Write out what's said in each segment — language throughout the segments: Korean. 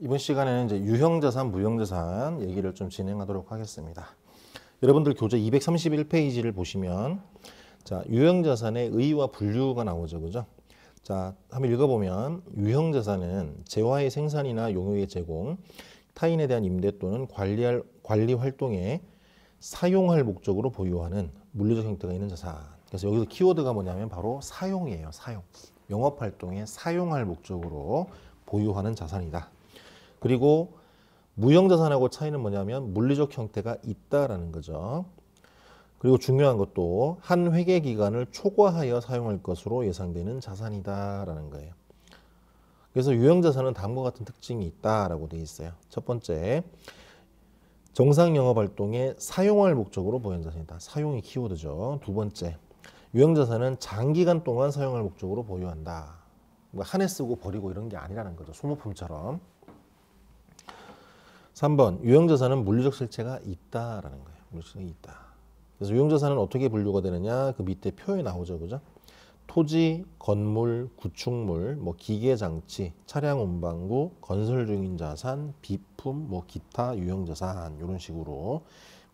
이번 시간에는 이제 유형자산, 무형자산 얘기를 좀 진행하도록 하겠습니다. 여러분들 교재 231페이지를 보시면 자, 유형자산의 의의와 분류가 나오죠. 그죠? 자, 한번 읽어보면 유형자산은 재화의 생산이나 용역의 제공, 타인에 대한 임대 또는 관리 활동에 사용할 목적으로 보유하는 물리적 형태가 있는 자산. 그래서 여기서 키워드가 뭐냐면 바로 사용이에요. 사용. 영업 활동에 사용할 목적으로 보유하는 자산이다. 그리고 무형자산하고 차이는 뭐냐면 물리적 형태가 있다라는 거죠. 그리고 중요한 것도 한 회계 기간을 초과하여 사용할 것으로 예상되는 자산이다라는 거예요. 그래서 유형자산은 다음과 같은 특징이 있다라고 되어 있어요. 첫 번째, 정상 영업 활동에 사용할 목적으로 보유한 자산이다. 사용이 키워드죠. 두 번째, 유형자산은 장기간 동안 사용할 목적으로 보유한다. 한 해 쓰고 버리고 이런 게 아니라는 거죠. 소모품처럼. 3번, 유형자산은 물리적 실체가 있다라는 거예요. 물리적이 있다. 그래서 유형자산은 어떻게 분류가 되느냐? 그 밑에 표에 나오죠, 그죠? 토지, 건물, 구축물, 뭐 기계장치, 차량 운반구, 건설 중인 자산, 비품, 뭐 기타 유형자산 이런 식으로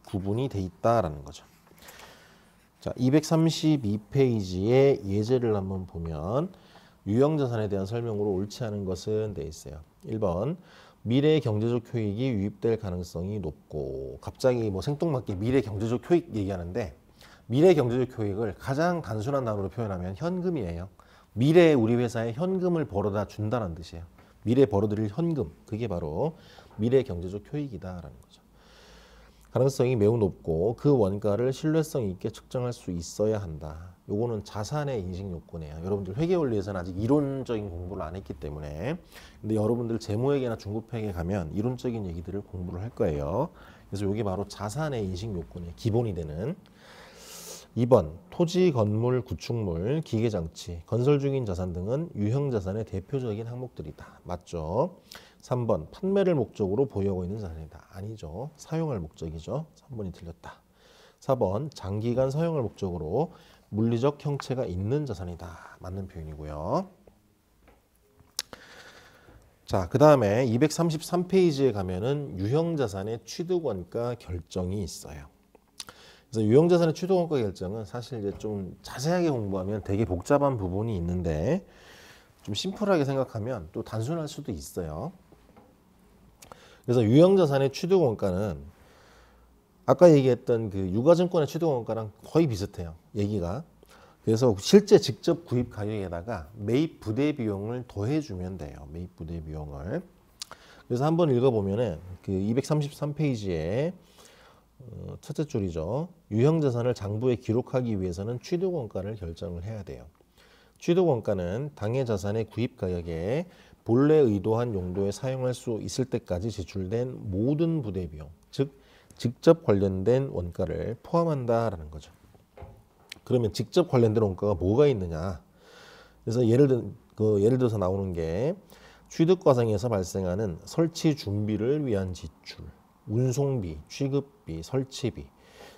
구분이 돼 있다라는 거죠. 자, 232페이지의 예제를 한번 보면 유형자산에 대한 설명으로 옳지 않은 것은 돼 있어요. 1번, 미래의 경제적 효익이 유입될 가능성이 높고, 갑자기 뭐 생뚱맞게 미래 경제적 효익 얘기하는데 미래 경제적 효익을 가장 단순한 단어로 표현하면 현금이에요. 미래에 우리 회사에 현금을 벌어다 준다는 뜻이에요. 미래에 벌어들일 현금, 그게 바로 미래 경제적 효익이다라는 거죠. 가능성이 매우 높고 그 원가를 신뢰성 있게 측정할 수 있어야 한다. 요거는 자산의 인식 요건이에요. 여러분들 회계원리에서는 아직 이론적인 공부를 안 했기 때문에. 근데 여러분들 재무회계나 중급회계 가면 이론적인 얘기들을 공부를 할 거예요. 그래서 요게 바로 자산의 인식 요건의 기본이 되는. 2번, 토지, 건물, 구축물, 기계장치, 건설 중인 자산 등은 유형자산의 대표적인 항목들이다. 맞죠? 3번, 판매를 목적으로 보유하고 있는 자산이다. 아니죠. 사용할 목적이죠. 3번이 틀렸다. 4번, 장기간 사용할 목적으로 물리적 형체가 있는 자산이다. 맞는 표현이고요. 자, 그 다음에 233페이지에 가면은 유형자산의 취득원가 결정이 있어요. 그래서 유형자산의 취득원가 결정은 사실 이제 좀 자세하게 공부하면 되게 복잡한 부분이 있는데 좀 심플하게 생각하면 또 단순할 수도 있어요. 그래서 유형자산의 취득원가는 아까 얘기했던 그 유가증권의 취득원가랑 거의 비슷해요. 얘기가. 그래서 실제 직접 구입 가격에다가 매입 부대 비용을 더해주면 돼요. 매입 부대 비용을. 그래서 한번 읽어보면은 그 233페이지에 첫째 줄이죠. 유형자산을 장부에 기록하기 위해서는 취득원가를 결정을 해야 돼요. 취득원가는 당해 자산의 구입 가격에 본래 의도한 용도에 사용할 수 있을 때까지 지출된 모든 부대 비용, 즉 직접 관련된 원가를 포함한다라는 거죠. 그러면 직접 관련된 원가가 뭐가 있느냐? 그래서 예를 들어서 나오는 게 취득 과정에서 발생하는 설치 준비를 위한 지출, 운송비, 취급비, 설치비,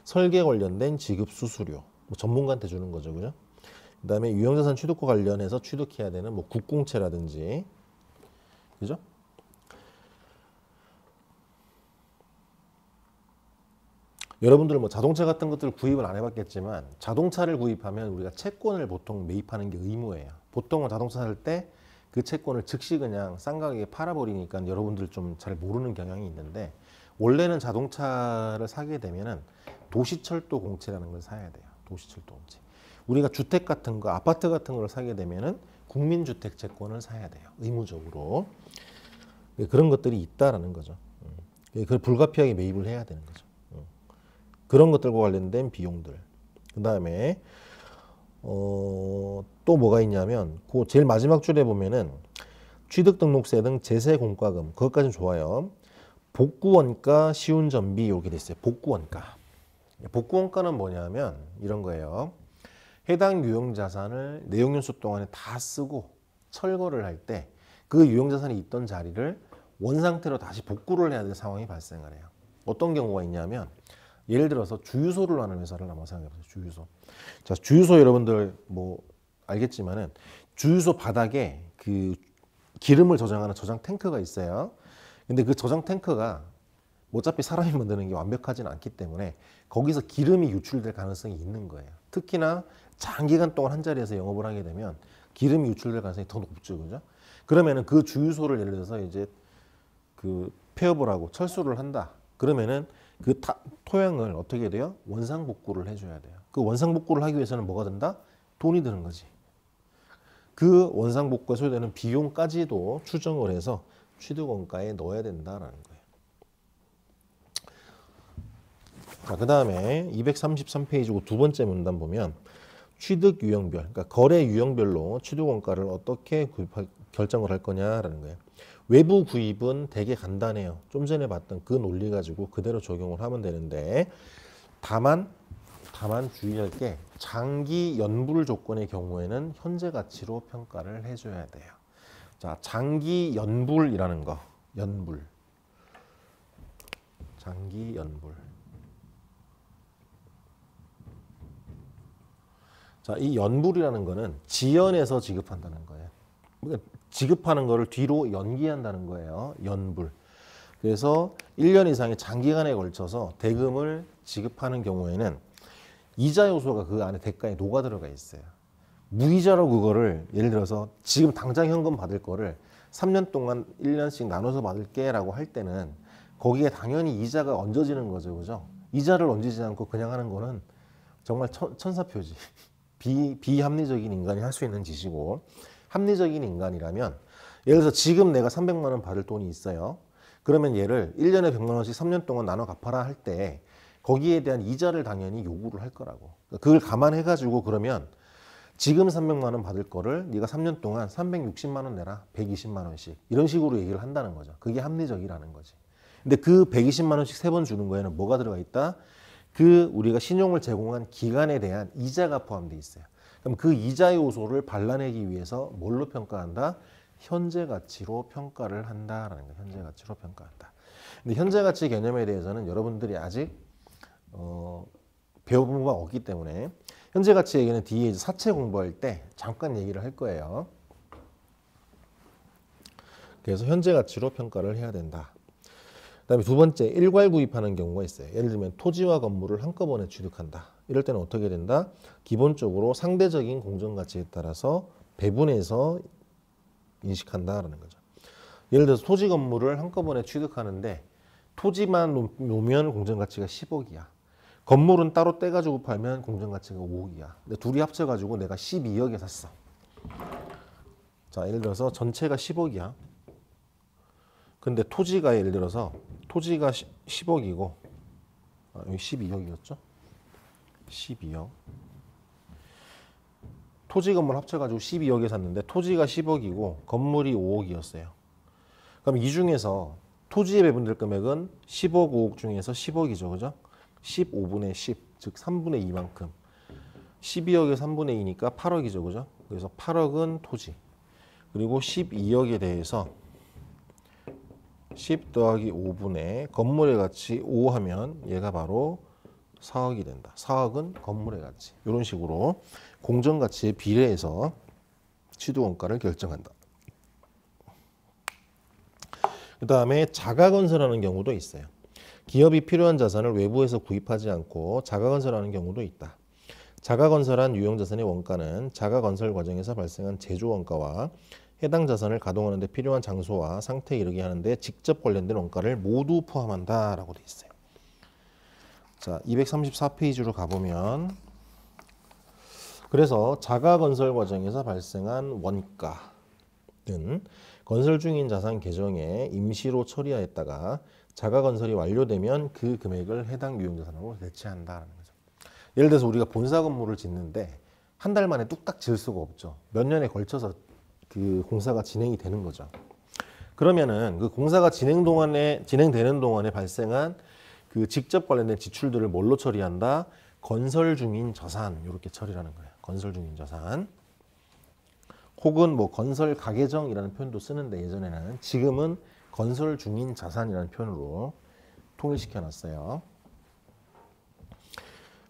설계 관련된 지급 수수료, 뭐 전문가한테 주는 거죠, 그죠? 그다음에 유형자산 취득과 관련해서 취득해야 되는 뭐 국공채라든지, 그죠? 여러분들 뭐 자동차 같은 것들 구입을 안 해봤겠지만 자동차를 구입하면 우리가 채권을 보통 매입하는 게 의무예요. 보통은 자동차 살 때 그 채권을 즉시 그냥 싼 가격에 팔아버리니까 여러분들 좀 잘 모르는 경향이 있는데 원래는 자동차를 사게 되면은 도시철도 공채라는 걸 사야 돼요. 도시철도 공채. 우리가 주택 같은 거, 아파트 같은 걸 사게 되면은 국민주택 채권을 사야 돼요. 의무적으로. 그런 것들이 있다라는 거죠. 그걸 불가피하게 매입을 해야 되는 거죠. 그런 것들과 관련된 비용들. 그 다음에 또 뭐가 있냐면 그 제일 마지막 줄에 보면은 취득등록세 등 제세 공과금, 그것까지는 좋아요. 복구원가, 시운전비 이렇게 돼 있어요. 복구원가. 복구원가는 뭐냐면 이런 거예요. 해당 유형자산을 내용연수 동안에 다 쓰고 철거를 할 때 그 유형자산이 있던 자리를 원상태로 다시 복구를 해야 될 상황이 발생을 해요. 어떤 경우가 있냐면 예를 들어서 주유소를 하는 회사를 한번 생각해보세요. 주유소. 자, 주유소 여러분들 뭐 알겠지만은 주유소 바닥에 그 기름을 저장하는 저장 탱크가 있어요. 근데 그 저장 탱크가 어차피 사람이 만드는 게 완벽하지는 않기 때문에 거기서 기름이 유출될 가능성이 있는 거예요. 특히나 장기간 동안 한 자리에서 영업을 하게 되면 기름이 유출될 가능성이 더 높죠, 그죠? 그러면은 그 주유소를 예를 들어서 이제 그 폐업을 하고 철수를 한다. 그러면은 그 토양을 어떻게 돼요? 원상복구를 해줘야 돼요. 그 원상복구를 하기 위해서는 뭐가 든다? 돈이 드는 거지. 그 원상복구에 소요되는 비용까지도 추정을 해서 취득원가에 넣어야 된다라는 거예요. 자, 그 다음에 233페이지고 두 번째 문단 보면 취득 유형별, 그러니까 거래 유형별로 취득원가를 어떻게 결정을 할 거냐라는 거예요. 외부 구입은 되게 간단해요. 좀 전에 봤던 그 논리 가지고 그대로 적용을 하면 되는데 다만 주의할 게 장기 연불 조건의 경우에는 현재 가치로 평가를 해줘야 돼요. 자, 장기 연불이라는 거, 장기 연불. 자, 이 연불이라는 거는 지연해서 지급한다는 거예요. 그러니까 지급하는 거를 뒤로 연기한다는 거예요. 연불. 그래서 1년 이상의 장기간에 걸쳐서 대금을 지급하는 경우에는 이자 요소가 그 안에 대가에 녹아 들어가 있어요. 무이자로 그거를 예를 들어서 지금 당장 현금 받을 거를 3년 동안 1년씩 나눠서 받을게 라고 할 때는 거기에 당연히 이자가 얹어지는 거죠. 그죠? 이자를 얹지 않고 그냥 하는 거는 정말 천사표지. 비합리적인 인간이 할 수 있는 짓이고, 합리적인 인간이라면 예를 들어서 지금 내가 300만 원 받을 돈이 있어요. 그러면 얘를 1년에 100만 원씩 3년 동안 나눠 갚아라 할 때 거기에 대한 이자를 당연히 요구를 할 거라고. 그걸 감안해 가지고 그러면 지금 300만 원 받을 거를 네가 3년 동안 360만 원 내라. 120만 원씩. 이런 식으로 얘기를 한다는 거죠. 그게 합리적이라는 거지. 근데 그 120만 원씩 3번 주는 거에는 뭐가 들어가 있다? 그 우리가 신용을 제공한 기간에 대한 이자가 포함되어 있어요. 그럼 그 이자 요소를 발라내기 위해서 뭘로 평가한다? 현재 가치로 평가를 한다라는 거예요. 현재 가치로 평가한다. 근데 현재 가치 개념에 대해서는 여러분들이 아직 배워본 바가 없기 때문에 현재 가치 얘기는 뒤에 이제 사채 공부할 때 잠깐 얘기를 할 거예요. 그래서 현재 가치로 평가를 해야 된다. 그다음에 두 번째, 일괄 구입하는 경우가 있어요. 예를 들면 토지와 건물을 한꺼번에 취득한다. 이럴 때는 어떻게 된다? 기본적으로 상대적인 공정가치에 따라서 배분해서 인식한다라는 거죠. 예를 들어서 토지 건물을 한꺼번에 취득하는데 토지만 놓으면 공정가치가 10억이야. 건물은 따로 떼가지고 팔면 공정가치가 5억이야. 근데 둘이 합쳐가지고 내가 12억에 샀어. 자, 예를 들어서 전체가 10억이야. 근데 토지가 예를 들어서 토지가 10억이고 여기 12억이었죠? 12억. 토지 건물 합쳐가지고 12억에 샀는데 토지가 10억이고 건물이 5억이었어요. 그럼 이 중에서 토지에 배분될 금액은 10억, 5억 중에서 10억이죠. 그죠? 15분의 10, 즉 3분의 2만큼. 12억에 3분의 2니까 8억이죠. 그죠? 그래서 8억은 토지. 그리고 12억에 대해서 10 더하기 5분의 건물의 가치 5 하면 얘가 바로 4억이 된다. 4억은 건물의 가치. 이런 식으로 공정가치에 비례해서 취득원가를 결정한다. 그 다음에 자가건설하는 경우도 있어요. 기업이 필요한 자산을 외부에서 구입하지 않고 자가건설하는 경우도 있다. 자가건설한 유형자산의 원가는 자가건설 과정에서 발생한 제조원가와 해당 자산을 가동하는 데 필요한 장소와 상태에 이르게 하는데 직접 관련된 원가를 모두 포함한다라고 돼 있어요. 자, 234페이지로 가보면 그래서 자가건설 과정에서 발생한 원가는 건설 중인 자산 계정에 임시로 처리하였다가 자가건설이 완료되면 그 금액을 해당 유형자산으로 대체한다는 거죠. 예를 들어서 우리가 본사 건물을 짓는데 한 달 만에 뚝딱 지을 수가 없죠. 몇 년에 걸쳐서 그 공사가 진행이 되는 거죠. 그러면은 그 공사가 진행되는 동안에 발생한 그 직접 관련된 지출들을 뭘로 처리한다? 건설 중인 자산 이렇게 처리하는 거예요. 건설 중인 자산. 혹은 뭐 건설 가계정이라는 표현도 쓰는데 예전에는 지금은 건설 중인 자산이라는 표현으로 통일시켜 놨어요.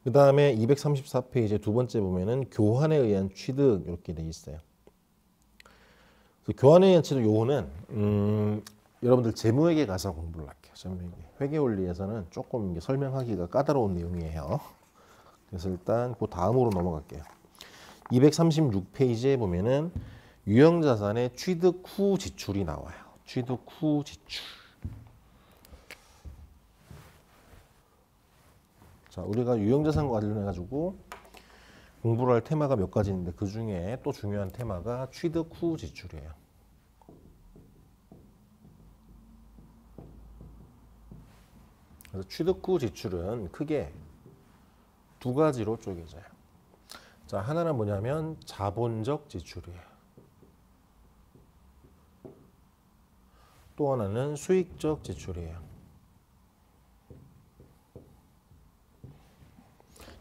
그 다음에 234페이지 두 번째 보면은 교환에 의한 취득 이렇게 돼 있어요. 교환에 의한 취득 요거는 여러분들 재무회계 가서 공부를 할게요. 재무회계. 회계원리에서는 조금 이게 설명하기가 까다로운 내용이에요. 그래서 일단 그 다음으로 넘어갈게요. 236페이지에 보면은 유형자산의 취득 후 지출이 나와요. 취득 후 지출. 자, 우리가 유형자산과 관련해 가지고 공부를 할 테마가 몇 가지 있는데 그 중에 또 중요한 테마가 취득 후 지출이에요. 그래서 취득 후 지출은 크게 두 가지로 쪼개져요. 자, 하나는 뭐냐면 자본적 지출이에요. 또 하나는 수익적 지출이에요.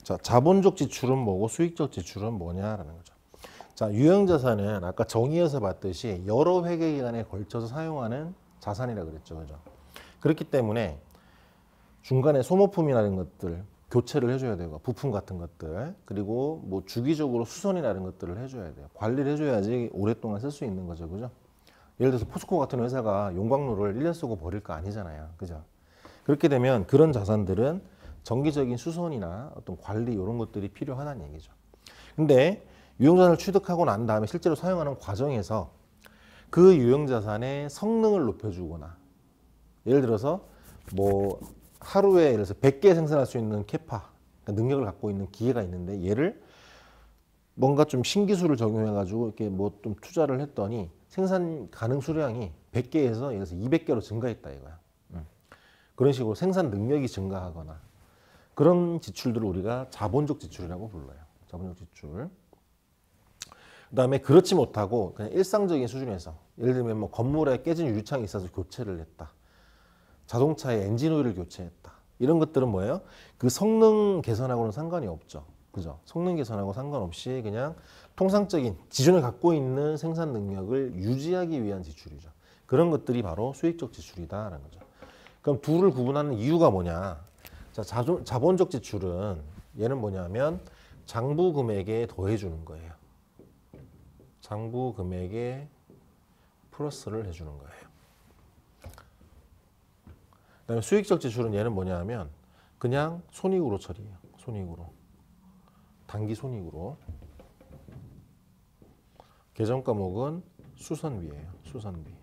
자, 자본적 지출은 뭐고 수익적 지출은 뭐냐라는 거죠. 자, 유형자산은 아까 정의에서 봤듯이 여러 회계기간에 걸쳐서 사용하는 자산이라 그랬죠. 그죠? 그렇기 때문에 중간에 소모품이라는 것들 교체를 해줘야 되고 부품 같은 것들 그리고 뭐 주기적으로 수선이라는 것들을 해줘야 돼요. 관리를 해줘야지 오랫동안 쓸 수 있는 거죠. 그죠? 예를 들어서 포스코 같은 회사가 용광로를 1년 쓰고 버릴 거 아니잖아요. 그죠? 그렇게 되면 그런 자산들은 정기적인 수선이나 어떤 관리 이런 것들이 필요하다는 얘기죠. 근데 유형자산을 취득하고 난 다음에 실제로 사용하는 과정에서 그 유형자산의 성능을 높여주거나 예를 들어서 뭐 하루에 예를 들어서 100개 생산할 수 있는 캐파 그러니까 능력을 갖고 있는 기계가 있는데 얘를 뭔가 좀 신기술을 적용해 가지고 이렇게 뭐 좀 투자를 했더니 생산 가능 수량이 100개에서 예를 들어서 200개로 증가했다 이거야. 그런 식으로 생산 능력이 증가하거나 그런 지출들을 우리가 자본적 지출이라고 불러요. 자본적 지출. 그다음에 그렇지 못하고 그냥 일상적인 수준에서 예를 들면 뭐 건물에 깨진 유리창이 있어서 교체를 했다. 자동차의 엔진 오일을 교체했다. 이런 것들은 뭐예요? 그 성능 개선하고는 상관이 없죠. 그죠? 성능 개선하고 상관없이 그냥 통상적인 기존에 갖고 있는 생산 능력을 유지하기 위한 지출이죠. 그런 것들이 바로 수익적 지출이다라는 거죠. 그럼 둘을 구분하는 이유가 뭐냐? 자, 자본적 지출은 얘는 뭐냐면 장부 금액에 더해 주는 거예요. 장부 금액에 플러스를 해주는 거예요. 그다음에 수익적 지출은 얘는 뭐냐면 그냥 손익으로 처리해요. 손익으로. 단기 손익으로. 계정 과목은 수선비예요. 수선비.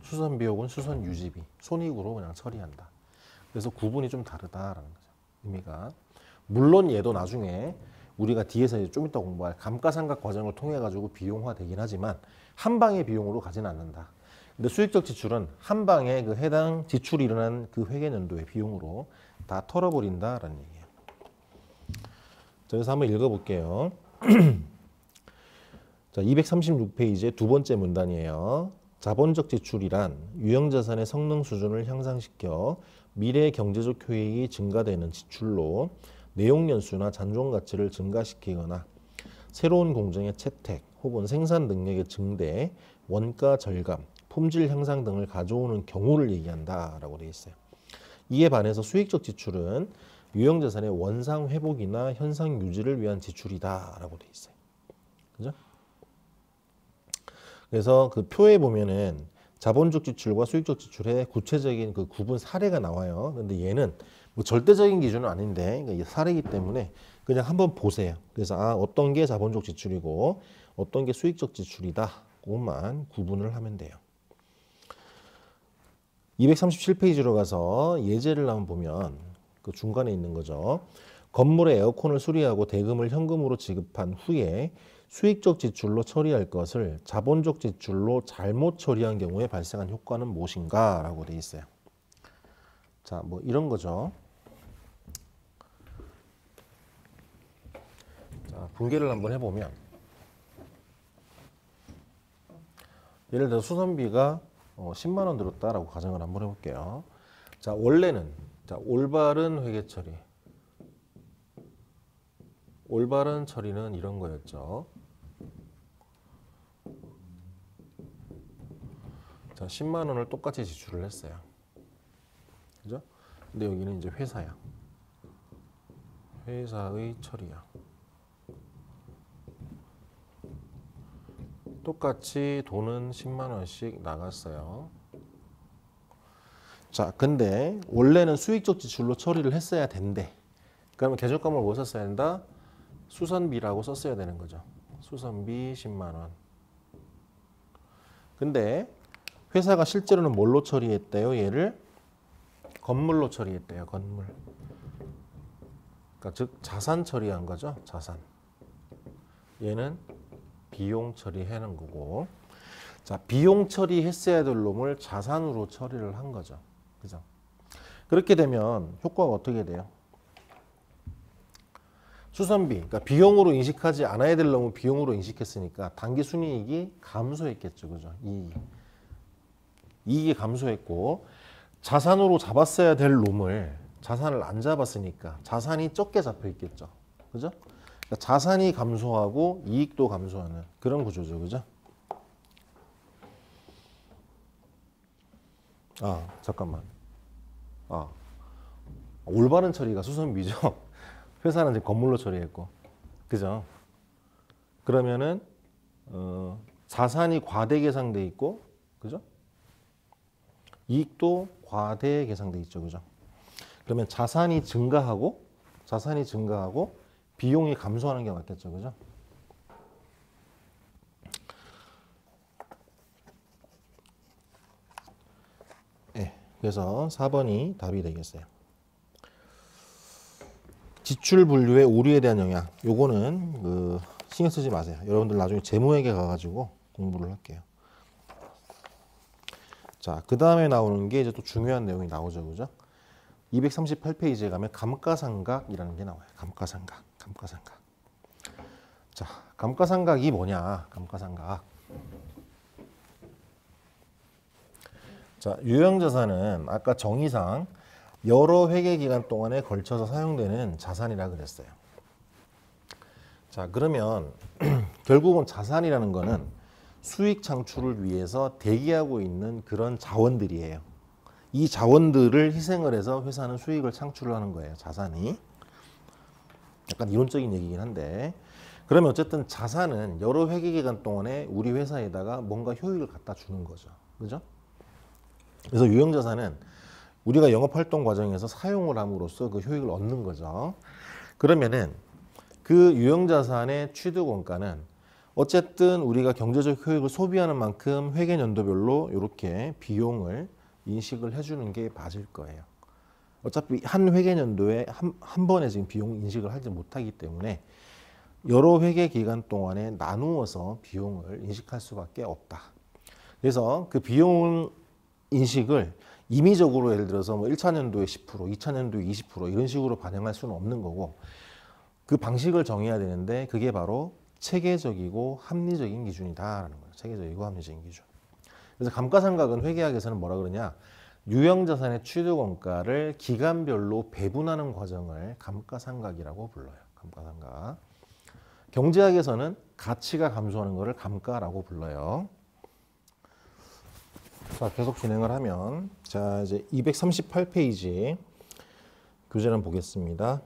수선비 혹은 수선 유지비. 손익으로 그냥 처리한다. 그래서 구분이 좀 다르다라는 거죠. 의미가. 물론 얘도 나중에 우리가 뒤에서 이제 좀 이따 공부할 감가상각 과정을 통해 가지고 비용화 되긴 하지만 한 방의 비용으로 가지는 않는다. 근데 수익적 지출은 한 방에 그 해당 지출이 일어난 그 회계연도의 비용으로 다 털어버린다라는 얘기예요. 자, 그래서 한번 읽어볼게요. 자, 236페이지의 두 번째 문단이에요. 자본적 지출이란 유형자산의 성능 수준을 향상시켜 미래 경제적 효익이 증가되는 지출로 내용연수나 잔존가치를 증가시키거나 새로운 공정의 채택 혹은 생산 능력의 증대, 원가 절감, 품질 향상 등을 가져오는 경우를 얘기한다라고 되어 있어요. 이에 반해서 수익적 지출은 유형자산의 원상 회복이나 현상 유지를 위한 지출이다라고 되어 있어요. 그죠? 그래서 그 표에 보면은 자본적 지출과 수익적 지출의 구체적인 그 구분 사례가 나와요. 근데 얘는 뭐 절대적인 기준은 아닌데 그러니까 사례이기 때문에 그냥 한번 보세요. 그래서 어떤 게 자본적 지출이고 어떤 게 수익적 지출이다. 그것만 구분을 하면 돼요. 237페이지로 가서 예제를 한번 보면 그 중간에 있는 거죠. 건물의 에어컨을 수리하고 대금을 현금으로 지급한 후에 수익적 지출로 처리할 것을 자본적 지출로 잘못 처리한 경우에 발생한 효과는 무엇인가? 라고 돼 있어요. 자, 뭐 이런 거죠. 자, 분개를 한번 해보면 예를 들어 수선비가 10만 원 들었다라고 가정을 한번 해볼게요. 자, 원래는 자, 올바른 회계 처리. 올바른 처리는 이런 거였죠. 자, 10만 원을 똑같이 지출을 했어요. 그죠? 근데 여기는 이제 회사야. 회사의 처리야. 똑같이 돈은 10만 원씩 나갔어요. 자, 근데 원래는 수익적 지출로 처리를 했어야 된대. 그러면 계절감을 뭐 썼어야 된다? 수선비라고 썼어야 되는 거죠. 수선비 10만 원. 근데 회사가 실제로는 뭘로 처리했대요? 얘를 건물로 처리했대요. 건물. 그러니까 즉 자산 처리한 거죠. 자산. 얘는 비용 처리하는 거고. 자, 비용 처리했어야 될 놈을 자산으로 처리를 한 거죠. 그죠? 그렇게 되면 효과가 어떻게 돼요? 수선비, 그러니까 비용으로 인식하지 않아야 될 놈을 비용으로 인식했으니까 단기 순이익이 감소했겠죠. 그죠? 이익이 감소했고, 자산으로 잡았어야 될 놈을 자산을 안 잡았으니까 자산이 적게 잡혀 있겠죠. 그죠? 그러니까 자산이 감소하고 이익도 감소하는 그런 구조죠. 그죠? 잠깐만. 올바른 처리가 수선비죠. 회사는 이제 건물로 처리했고. 그죠? 그러면은 자산이 과대 계상돼 있고, 그죠? 이익도 과대 계상돼 있죠. 그죠? 그러면 자산이 증가하고 비용이 감소하는 게 맞겠죠. 그죠? 네, 그래서 4번이 답이 되겠어요. 지출 분류의 오류에 대한 영향. 요거는 신경 쓰지 마세요. 여러분들 나중에 재무회계 가가지고 공부를 할게요. 자, 그 다음에 나오는 게 이제 또 중요한 내용이 나오죠. 그죠? 238페이지에 가면 감가상각이라는 게 나와요. 감가상각. 자, 감가상각이 뭐냐? 감가상각. 자, 유형자산은 아까 정의상 여러 회계 기간 동안에 걸쳐서 사용되는 자산이라 그랬어요. 자, 그러면 결국은 자산이라는 거는 수익 창출을 위해서 대기하고 있는 그런 자원들이에요. 이 자원들을 희생을 해서 회사는 수익을 창출을 하는 거예요. 자산이. 약간 이론적인 얘기긴 한데, 그러면 어쨌든 자산은 여러 회계 기간 동안에 우리 회사에다가 뭔가 효익을 갖다 주는 거죠. 그죠? 그래서 유형자산은 우리가 영업활동 과정에서 사용을 함으로써 그 효익을 얻는 거죠. 그러면은 그 유형자산의 취득원가는 어쨌든 우리가 경제적 효익을 소비하는 만큼 회계연도별로 이렇게 비용을 인식을 해주는 게 맞을 거예요. 어차피 한 회계연도에 한 번에 지금 비용 인식을 하지 못하기 때문에 여러 회계 기간 동안에 나누어서 비용을 인식할 수밖에 없다. 그래서 그 비용 인식을 임의적으로 예를 들어서 뭐 1차 년도에 10%, 2차 년도에 20% 이런 식으로 반영할 수는 없는 거고, 그 방식을 정해야 되는데 그게 바로 체계적이고 합리적인 기준이다라는 거예요. 체계적이고 합리적인 기준. 그래서 감가상각은 회계학에서는 뭐라 그러냐? 유형자산의 취득원가를 기간별로 배분하는 과정을 감가상각이라고 불러요. 감가상각. 경제학에서는 가치가 감소하는 것을 감가라고 불러요. 자, 계속 진행을 하면, 자, 이제 238페이지 교재를 보겠습니다.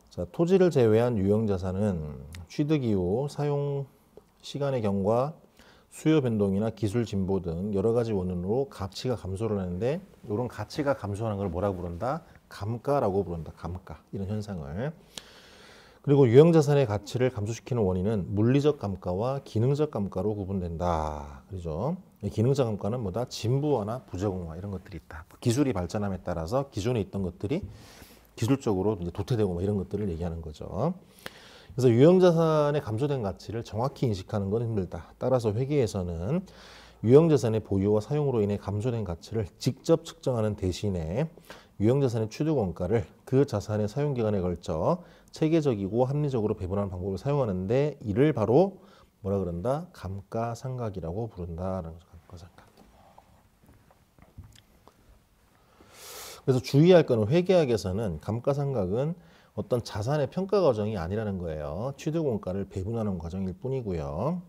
자, 토지를 제외한 유형자산은 취득 이후 사용 시간의 경과, 수요 변동이나 기술 진보 등 여러 가지 원인으로 가치가 감소를 하는데, 이런 가치가 감소하는 걸 뭐라고 부른다? 감가라고 부른다. 감가. 이런 현상을. 그리고 유형자산의 가치를 감소시키는 원인은 물리적 감가와 기능적 감가로 구분된다. 그죠? 기능적 감가는 뭐다? 진부화나 부적응화 이런 것들이 있다. 기술이 발전함에 따라서 기존에 있던 것들이 기술적으로 이제 도태되고 이런 것들을 얘기하는 거죠. 그래서 유형자산의 감소된 가치를 정확히 인식하는 건 힘들다. 따라서 회계에서는 유형자산의 보유와 사용으로 인해 감소된 가치를 직접 측정하는 대신에 유형자산의 취득원가를 그 자산의 사용기간에 걸쳐 체계적이고 합리적으로 배분하는 방법을 사용하는데, 이를 바로 뭐라 그런다? 감가상각이라고 부른다라는 거죠. 감가상각. 그래서 주의할 거는 회계학에서는 감가상각은 어떤 자산의 평가 과정이 아니라는 거예요. 취득원가를 배분하는 과정일 뿐이고요.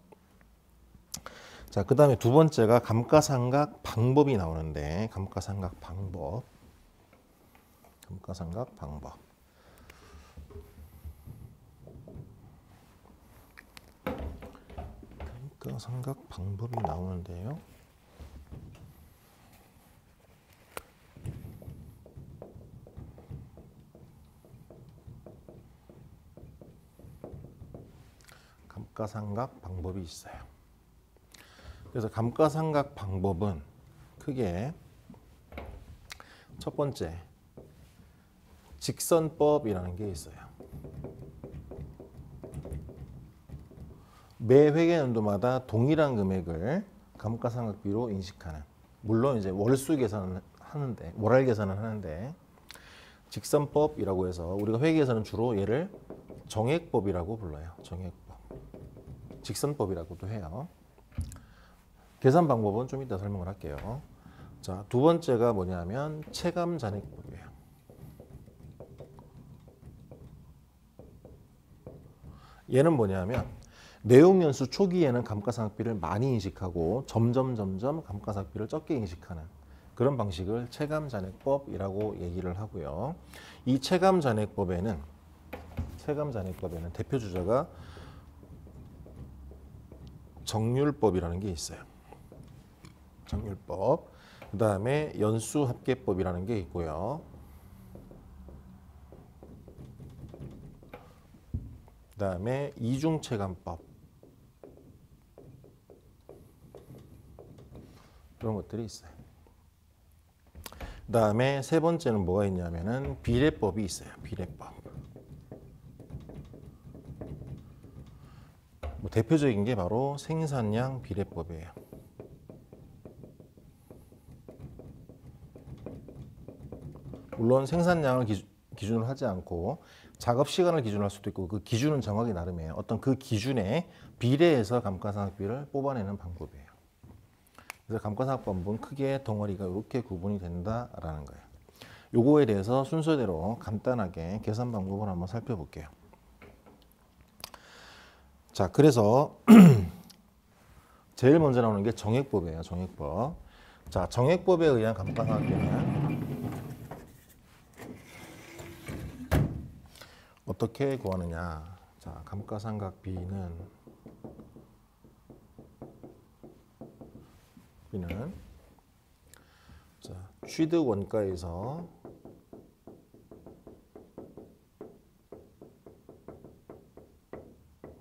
자, 그 다음에 두 번째가 감가상각 방법이 나오는데, 감가상각 방법. 감가상각 방법. 감가상각 방법이 나오는데요. 감가상각 방법이 있어요. 그래서 감가상각 방법은 크게 첫 번째 직선법이라는 게 있어요. 매 회계연도마다 동일한 금액을 감가상각비로 인식하는, 물론 이제 월수 계산을 하는데, 월할 계산을 하는데, 직선법이라고 해서 우리가 회계에서는 주로 얘를 정액법이라고 불러요. 정액법. 직선법이라고도 해요. 계산 방법은 좀 이따 설명을 할게요. 자, 두 번째가 뭐냐면 체감잔액법이에요. 얘는 뭐냐면 내용연수 초기에는 감가상각비를 많이 인식하고 점점 감가상각비를 적게 인식하는 그런 방식을 체감잔액법이라고 얘기를 하고요. 이 체감잔액법에는 대표 주자가 정률법이라는 게 있어요. 정률법. 그 다음에 연수합계법이라는 게 있고요. 그 다음에 이중체감법. 그런 것들이 있어요. 그 다음에 세 번째는 뭐가 있냐면은 비례법이 있어요. 비례법. 뭐 대표적인 게 바로 생산량 비례법이에요. 물론 생산량을 기준으로 하지 않고 작업 시간을 기준으로 할 수도 있고 그 기준은 정하기 나름이에요. 어떤 그 기준에 비례해서 감가상각비를 뽑아내는 방법이에요. 그래서 감가상각법은 크게 덩어리가 이렇게 구분이 된다라는 거예요. 요거에 대해서 순서대로 간단하게 계산 방법을 한번 살펴볼게요. 자, 그래서 제일 먼저 나오는 게 정액법이에요. 정액법. 자, 정액법에 의한 감가상각비는 어떻게 구하느냐. 자, 감가상각비는 자, 취득 원가에서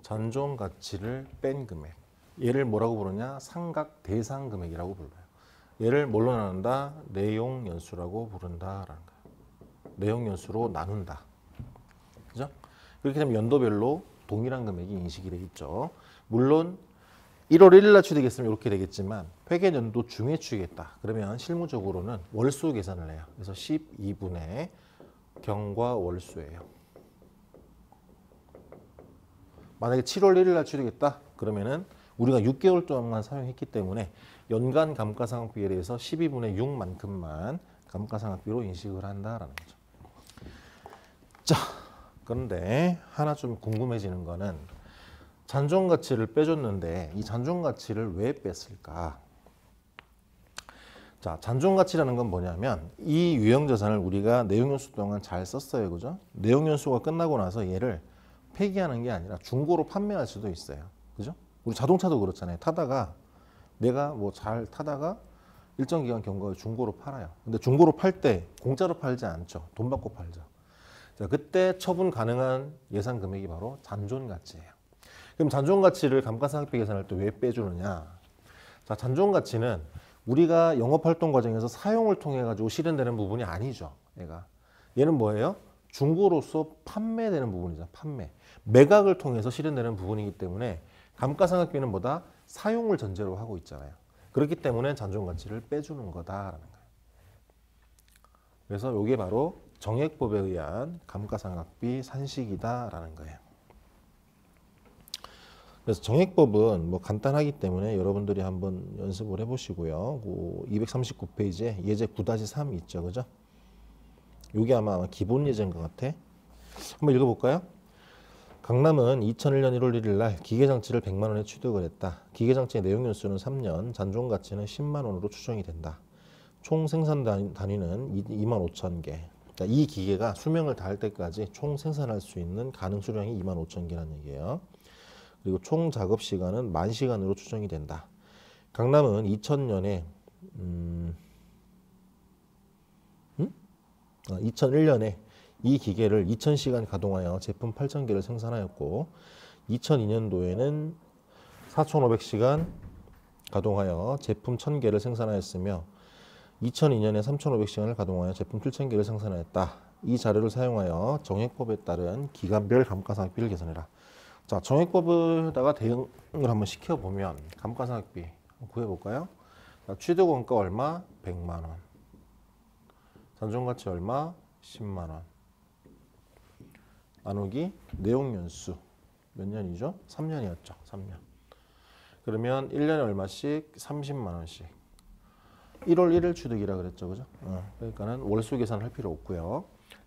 잔존 가치를 뺀 금액. 얘를 뭐라고 부르냐? 상각 대상 금액이라고 불러요. 얘를 뭘로 나눈다? 내용 연수라고 부른다라는 거예요. 내용 연수로 나눈다. 그죠? 그렇게 되면 연도별로 동일한 금액이 인식이 돼 있죠. 물론 1월 1일 날 취득했으면 이렇게 되겠지만 회계연도 중에 취득했다. 그러면 실무적으로는 월수 계산을 해요. 그래서 12분의 경과 월수예요. 만약에 7월 1일 날 취득했다. 그러면은 우리가 6개월 동안 사용했기 때문에 연간 감가상각비에 대해서 12분의 6만큼만 감가상각비로 인식을 한다라는 거죠. 자, 그런데 하나 좀 궁금해지는 거는 잔존 가치를 빼줬는데 이 잔존 가치를 왜 뺐을까? 자, 잔존 가치라는 건 뭐냐면 이 유형자산을 우리가 내용연수 동안 잘 썼어요. 그죠? 내용연수가 끝나고 나서 얘를 폐기하는 게 아니라 중고로 판매할 수도 있어요. 그죠? 우리 자동차도 그렇잖아요. 타다가 내가 뭐 잘 타다가 일정 기간 경과에 중고로 팔아요. 근데 중고로 팔 때 공짜로 팔지 않죠. 돈 받고 팔죠. 자, 그때 처분 가능한 예상 금액이 바로 잔존 가치예요. 그럼 잔존 가치를 감가상각비 계산할 때 왜 빼주느냐? 자, 잔존 가치는 우리가 영업 활동 과정에서 사용을 통해 가지고 실현되는 부분이 아니죠. 얘는 뭐예요? 중고로서 판매되는 부분이죠. 판매. 매각을 통해서 실현되는 부분이기 때문에 감가상각비는 뭐다? 사용을 전제로 하고 있잖아요. 그렇기 때문에 잔존 가치를 빼주는 거다라는 거예요. 그래서 이게 바로 정액법에 의한 감가상각비 산식이다라는 거예요. 그래서 정액법은 뭐 간단하기 때문에 여러분들이 한번 연습을 해보시고요. 239페이지에 예제 9-3 있죠, 그죠? 이게 아마 기본 예제인 것 같아. 한번 읽어볼까요? 강남은 2001년 1월 1일 날 기계장치를 100만 원에 취득을 했다. 기계장치의 내용연수는 3년, 잔존 가치는 10만 원으로 추정이 된다. 총 생산 단위는 2만 5천 개. 이 기계가 수명을 다할 때까지 총 생산할 수 있는 가능 수량이 2만 5천 개라는 얘기예요. 그리고 총 작업 시간은 10,000시간으로 추정이 된다. 강남은 2000년에 2001년에 이 기계를 2000시간 가동하여 제품 8000개를 생산하였고 2002년도에는 4500시간 가동하여 제품 1000개를 생산하였으며 2002년에 3500시간을 가동하여 제품 7000개를 생산하였다. 이 자료를 사용하여 정액법에 따른 기간별 감가상각비를 계산해라. 자, 정액법에다가 대응을 한번 시켜보면 감가상각비 구해볼까요? 자, 취득원가 얼마? 100만 원. 잔존가치 얼마? 10만 원. 나누기 내용연수 몇 년이죠? 3년이었죠. 3년. 그러면 1년에 얼마씩? 30만 원씩. 1월 1일 취득이라 그랬죠. 그죠? 그러니까는 월수 계산할 필요 없고요.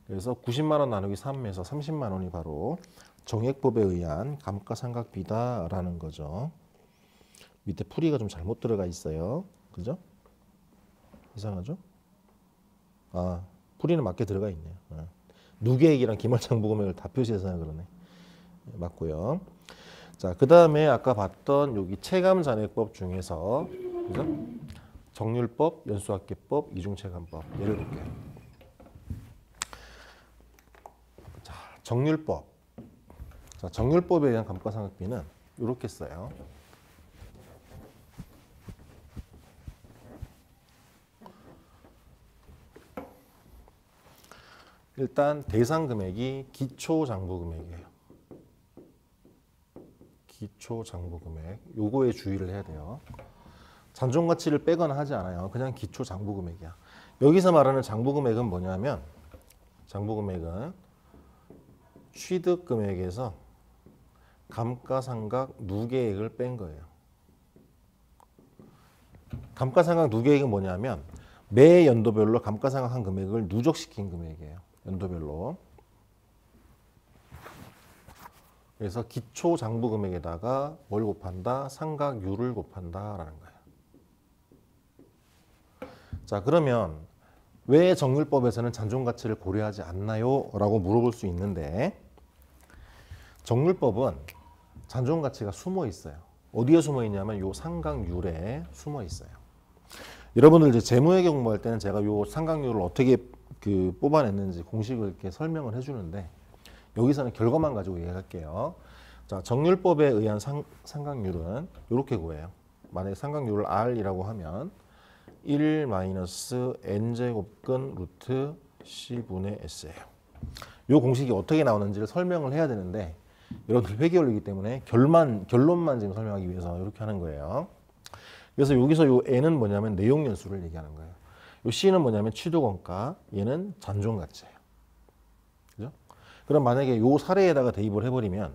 그래서 90만 원 나누기 3에서 30만 원이 바로 정액법에 의한 감가상각비다라는 거죠. 밑에 풀이가 좀 잘못 들어가 있어요. 그죠? 이상하죠? 아, 풀이는 맞게 들어가 있네요. 누계액이랑 기말장부금액을 다 표시해서 그러네. 맞고요. 자, 그 다음에 아까 봤던 여기 체감잔액법 중에서 그죠? 정률법, 연수학계법, 이중체감법 예를 볼게요. 자, 정률법. 자, 정률법에 의한 감가상각비는 이렇게 써요. 일단 대상 금액이 기초장부금액이에요. 기초장부금액. 요거에 주의를 해야 돼요. 잔존가치를 빼거나 하지 않아요. 그냥 기초장부금액이야. 여기서 말하는 장부금액은 뭐냐면 장부금액은 취득금액에서 감가상각 누계액을 뺀 거예요. 감가상각 누계액은 뭐냐면 매 연도별로 감가상각한 금액을 누적시킨 금액이에요. 연도별로. 그래서 기초장부금액에다가 뭘 곱한다? 상각률을 곱한다라는 거예요. 자, 그러면 왜 정률법에서는 잔존가치를 고려하지 않나요? 라고 물어볼 수 있는데 정률법은 잔존가치가 숨어 있어요. 어디에 숨어 있냐면 요 상각률에 숨어 있어요. 여러분들 이제 재무회계 공부할 때는 제가 요 상각률을 어떻게 뽑아냈는지 공식을 이렇게 설명을 해주는데 여기서는 결과만 가지고 얘기할게요. 자, 정률법에 의한 상각률은 이렇게 구해요. 만약에 상각률을 R이라고 하면 1-n제곱근 루트 C분의 S예요. 이 공식이 어떻게 나오는지를 설명을 해야 되는데 여러분들 회계 원리이기 때문에 결론만 지금 설명하기 위해서 이렇게 하는 거예요. 그래서 여기서 이 n은 뭐냐면 내용연수를 얘기하는 거예요. 이 c는 뭐냐면 취득원가, 얘는 잔존가치예요. 그죠? 그럼 만약에 이 사례에다가 대입을 해버리면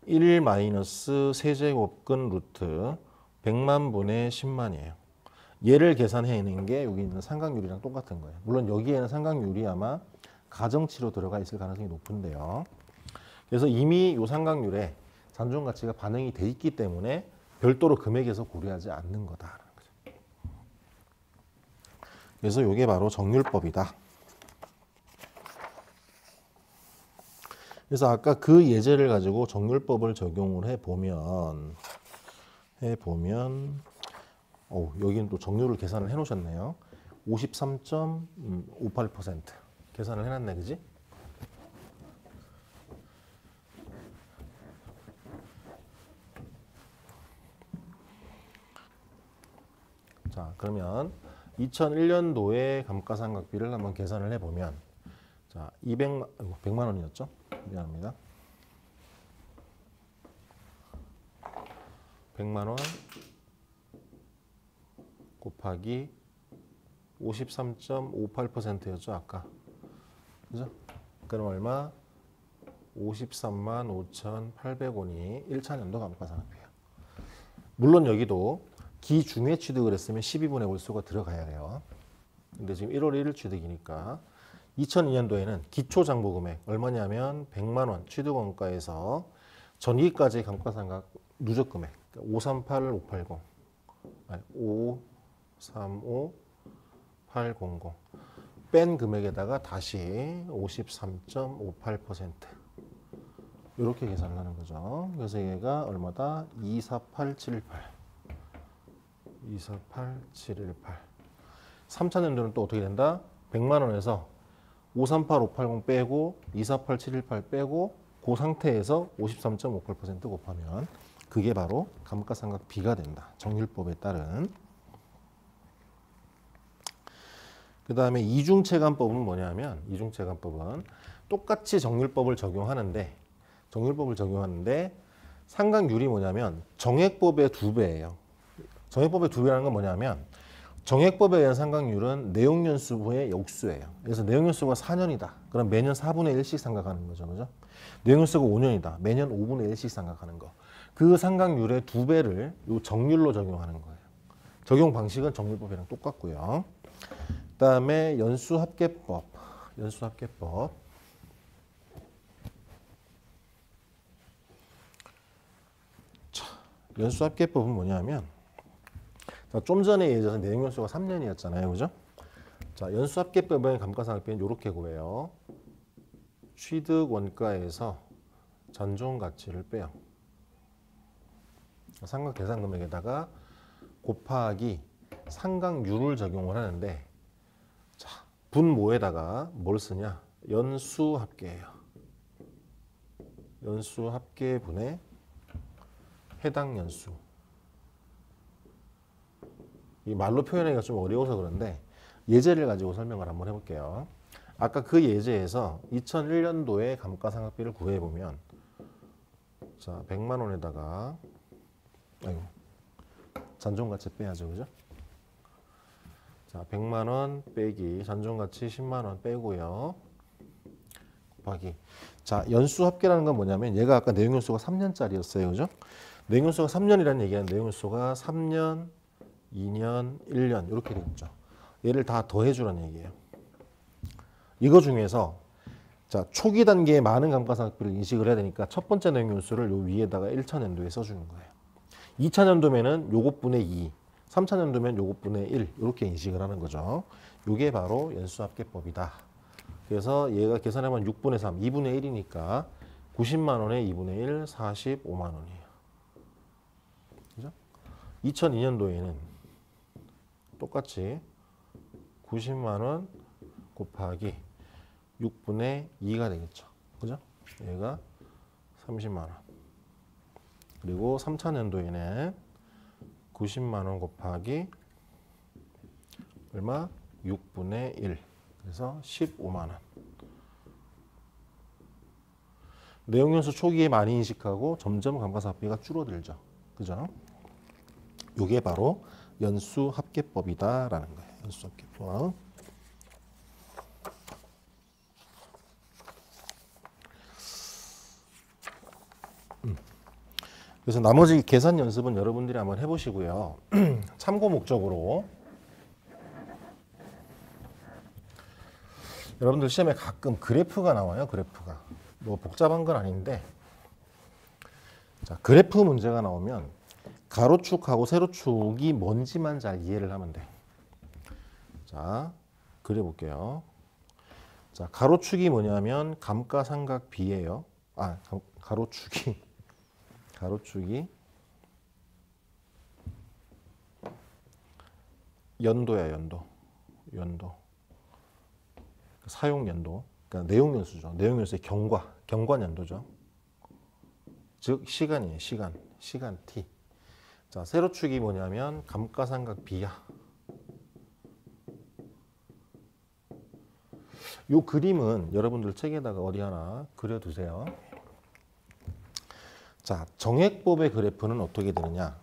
1-세제곱근 루트 100만 분의 10만이에요. 얘를 계산해내는 게 여기 있는 상각률이랑 똑같은 거예요. 물론 여기에는 상각률이 아마 가정치로 들어가 있을 가능성이 높은데요. 그래서 이미 이 상각률에 잔존가치가 반영이 돼 있기 때문에 별도로 금액에서 고려하지 않는 거다. 그래서 이게 바로 정률법이다. 그래서 아까 그 예제를 가지고 정률법을 적용을 해보면 여기는 또 정률을 계산을 해놓으셨네요. 53.58% 계산을 해놨네, 그지? 자, 그러면 2001년도에 감가상각비를 한번 계산을 해보면 자, 100만 원이었죠? 미안합니다. 100만 원 곱하기 53.58%였죠, 아까. 그죠? 그럼 얼마? 53만 5,800원이 1차년도 감가상각비예요. 물론 여기도 기중에 취득을 했으면 12분의 월수가 들어가야 돼요. 근데 지금 1월 1일 취득이니까 2002년도에는 기초장부금액 얼마냐면 100만 원 취득원가에서 전기까지 감가상각 누적금액 538580 535800 뺀 금액에다가 다시 53.58% 이렇게 계산을 하는 거죠. 그래서 얘가 얼마다? 248718. 248718. 3차년도는 또 어떻게 된다? 100만 원에서 538580 빼고 248718 빼고 그 상태에서 53.58% 곱하면 그게 바로 감가상각비가 된다. 정률법에 따른. 그 다음에 이중체감법은 뭐냐면 이중체감법은 똑같이 정률법을 적용하는데 상각률이 뭐냐면 정액법의 2배예요. 정액법의 2배라는 건 뭐냐면 정액법에 의한 상각률은 내용연수의 역수예요. 그래서 내용연수가 4년이다. 그럼 매년 4분의 1씩 상각하는 거죠. 그죠? 내용연수가 5년이다. 매년 5분의 1씩 상각하는 거. 그 상각률의 2배를 이 정률로 적용하는 거예요. 적용 방식은 정률법이랑 똑같고요. 그다음에 연수합계법. 자, 연수합계법은 뭐냐면 좀 전에 예제에서 내용연수가 3년이었잖아요. 그죠? 자, 연수합계법의 감가상각비는 이렇게 구해요. 취득 원가에서 잔존 가치를 빼요. 상각 계산 금액에다가 곱하기 상각률을 적용을 하는데 자, 분모에다가 뭘 쓰냐? 연수합계예요. 연수합계분의 해당 연수. 이 말로 표현하기가 좀 어려워서 그런데 예제를 가지고 설명을 한번 해볼게요. 아까 그 예제에서 2001년도에 감가상각비를 구해보면 자 100만 원에다가 잔존가치 빼야죠. 그죠? 자 100만 원 빼기 잔존가치 10만 원 빼고요. 곱하기 자 연수합계라는 건 뭐냐면 얘가 아까 내용연수가 3년짜리였어요. 그죠? 내용연수가 3년이라는 얘기는 내용연수가 3년 2년, 1년 이렇게 되겠죠. 얘를 다 더해주라는 얘기예요. 이거 중에서 자 초기 단계에 많은 감가상각비를 인식을 해야 되니까 첫 번째 내용연수를 요 위에다가 1차년도에 써주는 거예요. 2차년도면은 요것분의 2, 3차년도면 요것분의 1 이렇게 인식을 하는 거죠. 요게 바로 연수합계법이다. 그래서 얘가 계산하면 6분의 3, 2분의 1이니까 90만 원에 2분의 1, 45만 원이에요. 그죠? 2002년도에는 똑같이 90만 원 곱하기 6분의 2가 되겠죠. 그죠? 얘가 30만 원. 그리고 3차년도에는 90만 원 곱하기 얼마? 6분의 1. 그래서 15만 원. 내용연수 초기에 많이 인식하고 점점 감가상각비가 줄어들죠. 그죠? 이게 바로 연수합계법이다라는 거예요. 연수합계법. 그래서 나머지 계산 연습은 여러분들이 한번 해보시고요. 참고 목적으로 여러분들 시험에 가끔 그래프가 나와요. 그래프가. 뭐 복잡한 건 아닌데 자, 그래프 문제가 나오면 가로축하고 세로축이 뭔지만 잘 이해를 하면 돼. 자, 그려볼게요. 자, 가로축이 뭐냐면 감가상각비예요. 아, 가로축이 연도야, 연도. 사용 연도. 그러니까 내용 연수죠. 내용 연수의 경관 연도죠. 즉 시간이에요. 시간 t. 자, 세로축이 뭐냐면 감가상각비야. 요 그림은 여러분들 책에다가 어디 하나 그려두세요. 자, 정액법의 그래프는 어떻게 되느냐?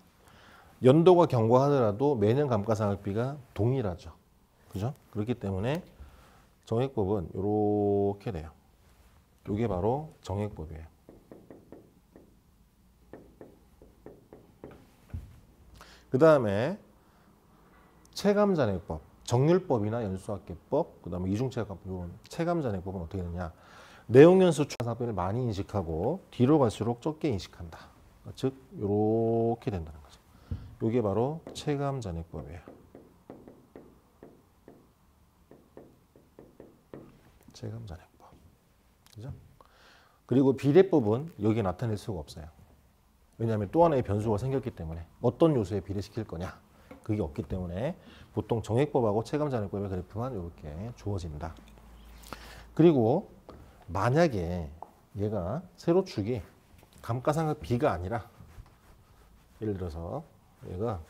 연도가 경과하더라도 매년 감가상각비가 동일하죠. 그죠? 그렇기 때문에 정액법은 이렇게 돼요. 이게 바로 정액법이에요. 그 다음에 체감잔액법, 정률법이나 연수합계법, 그 다음에 이중체감법, 체감잔액법은 어떻게 되냐? 내용연수 추산상비를 많이 인식하고 뒤로 갈수록 적게 인식한다. 즉 이렇게 된다는 거죠. 이게 바로 체감잔액법이에요. 체감잔액법. 그죠? 그리고 비례법은 여기에 나타낼 수가 없어요. 왜냐하면 또 하나의 변수가 생겼기 때문에 어떤 요소에 비례시킬 거냐 그게 없기 때문에 보통 정액법하고 체감잔액법의 그래프만 이렇게 주어진다. 그리고 만약에 얘가 세로축이 감가상각 B가 아니라 예를 들어서 얘가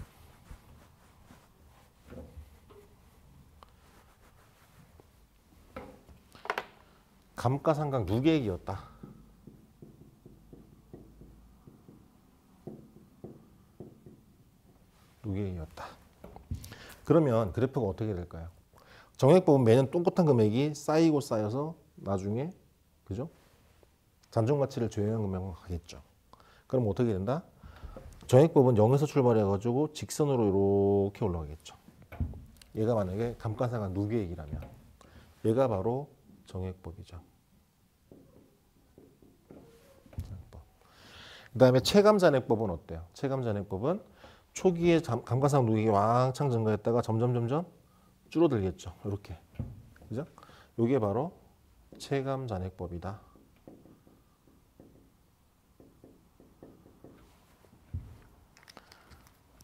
감가상각 누계액이었다. 누계액이었다. 그러면 그래프가 어떻게 될까요? 정액법은 매년 똥꼬탄 금액이 쌓이고 쌓여서 나중에 그죠? 잔존가치를 조회한 금액으로 가겠죠. 그럼 어떻게 된다? 정액법은 0에서 출발해가지고 직선으로 이렇게 올라가겠죠. 얘가 만약에 감가상각 누계액이라면 얘가 바로 정액법이죠. 그 다음에 체감잔액법은 어때요? 체감잔액법은 초기에 감가상각 누계액이 왕창 증가했다가 점점 줄어들겠죠. 이렇게. 그죠? 이게 바로 체감잔액법이다.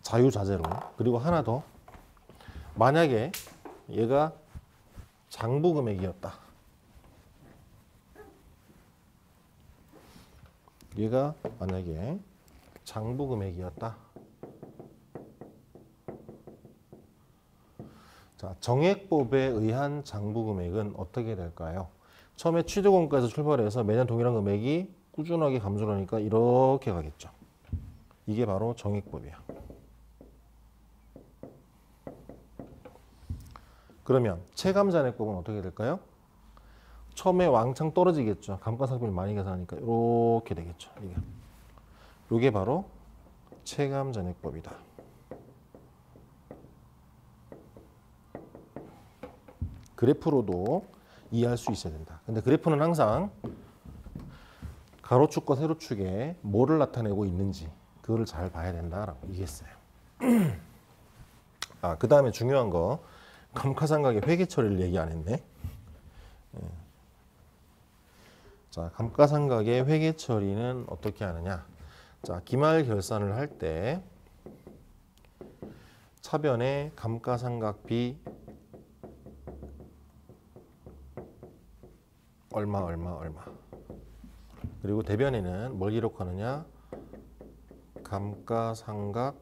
자유자재로. 그리고 하나 더. 만약에 얘가 장부금액이었다. 얘가 만약에 장부금액이었다. 자, 정액법에 의한 장부금액은 어떻게 될까요? 처음에 취득원가에서 출발해서 매년 동일한 금액이 꾸준하게 감소를 하니까 이렇게 가겠죠. 이게 바로 정액법이야. 그러면 체감잔액법은 어떻게 될까요? 처음에 왕창 떨어지겠죠. 감가상각비를 많이 계산하니까 이렇게 되겠죠. 이게 바로 체감잔액법이다. 그래프로도 이해할 수 있어야 된다. 근데 그래프는 항상 가로축과 세로축에 뭐를 나타내고 있는지 그거를 잘 봐야 된다라고 얘기했어요. 그 다음에 중요한 거 감가상각의 회계 처리를 얘기 안 했네. 자, 감가상각의 회계 처리는 어떻게 하느냐? 자, 기말 결산을 할 때 차변에 감가상각비 얼마 그리고 대변에는 뭘 기록하느냐? 감가상각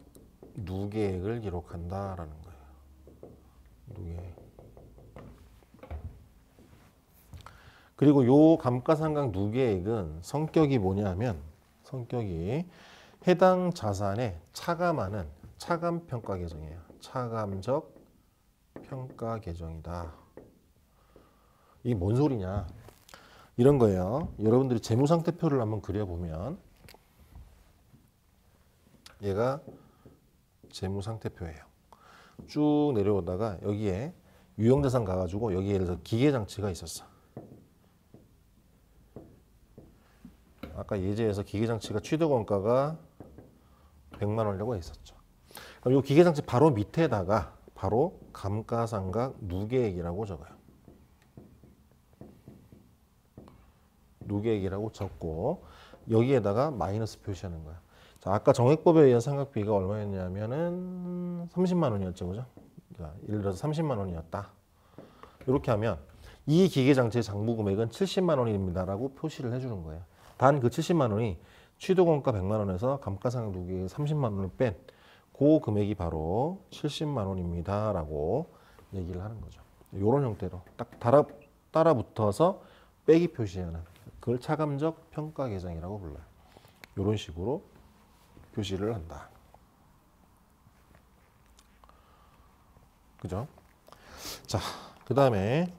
누계액을 기록한다라는 거예요. 누계액. 그리고 요 감가상각 누계액은 성격이 뭐냐면 성격이 해당 자산에 차감하는 차감평가 계정이에요. 차감적 평가 계정이다. 이게 뭔 소리냐? 이런 거예요. 여러분들이 재무상태표를 한번 그려보면 얘가 재무상태표예요. 쭉 내려오다가 여기에 유형자산 가가지고 여기에 예를 들어서 기계장치가 있었어. 아까 예제에서 기계장치가 취득원가가 100만 원이라고 했었죠. 그럼 이 기계장치 바로 밑에다가 바로 감가상각 누계액이라고 적어요. 누계액이라고 적고 여기에다가 마이너스 표시하는 거야. 자, 아까 정액법에 의한 상각비가 얼마였냐면은 30만 원이었죠, 그죠? 그러니까 예를 들어서 30만 원이었다. 이렇게 하면 이 기계장치의 장부금액은 70만 원입니다라고 표시를 해주는 거예요. 단 그 70만 원이 취득원가 100만 원에서 감가상각 누계액 30만 원을 뺀 그 금액이 바로 70만 원입니다라고 얘기를 하는 거죠. 이런 형태로 딱 따라 붙어서 빼기 표시하는 그걸 차감적 평가 계정이라고 불러요. 이런 식으로 표시를 한다. 그죠? 자, 그 다음에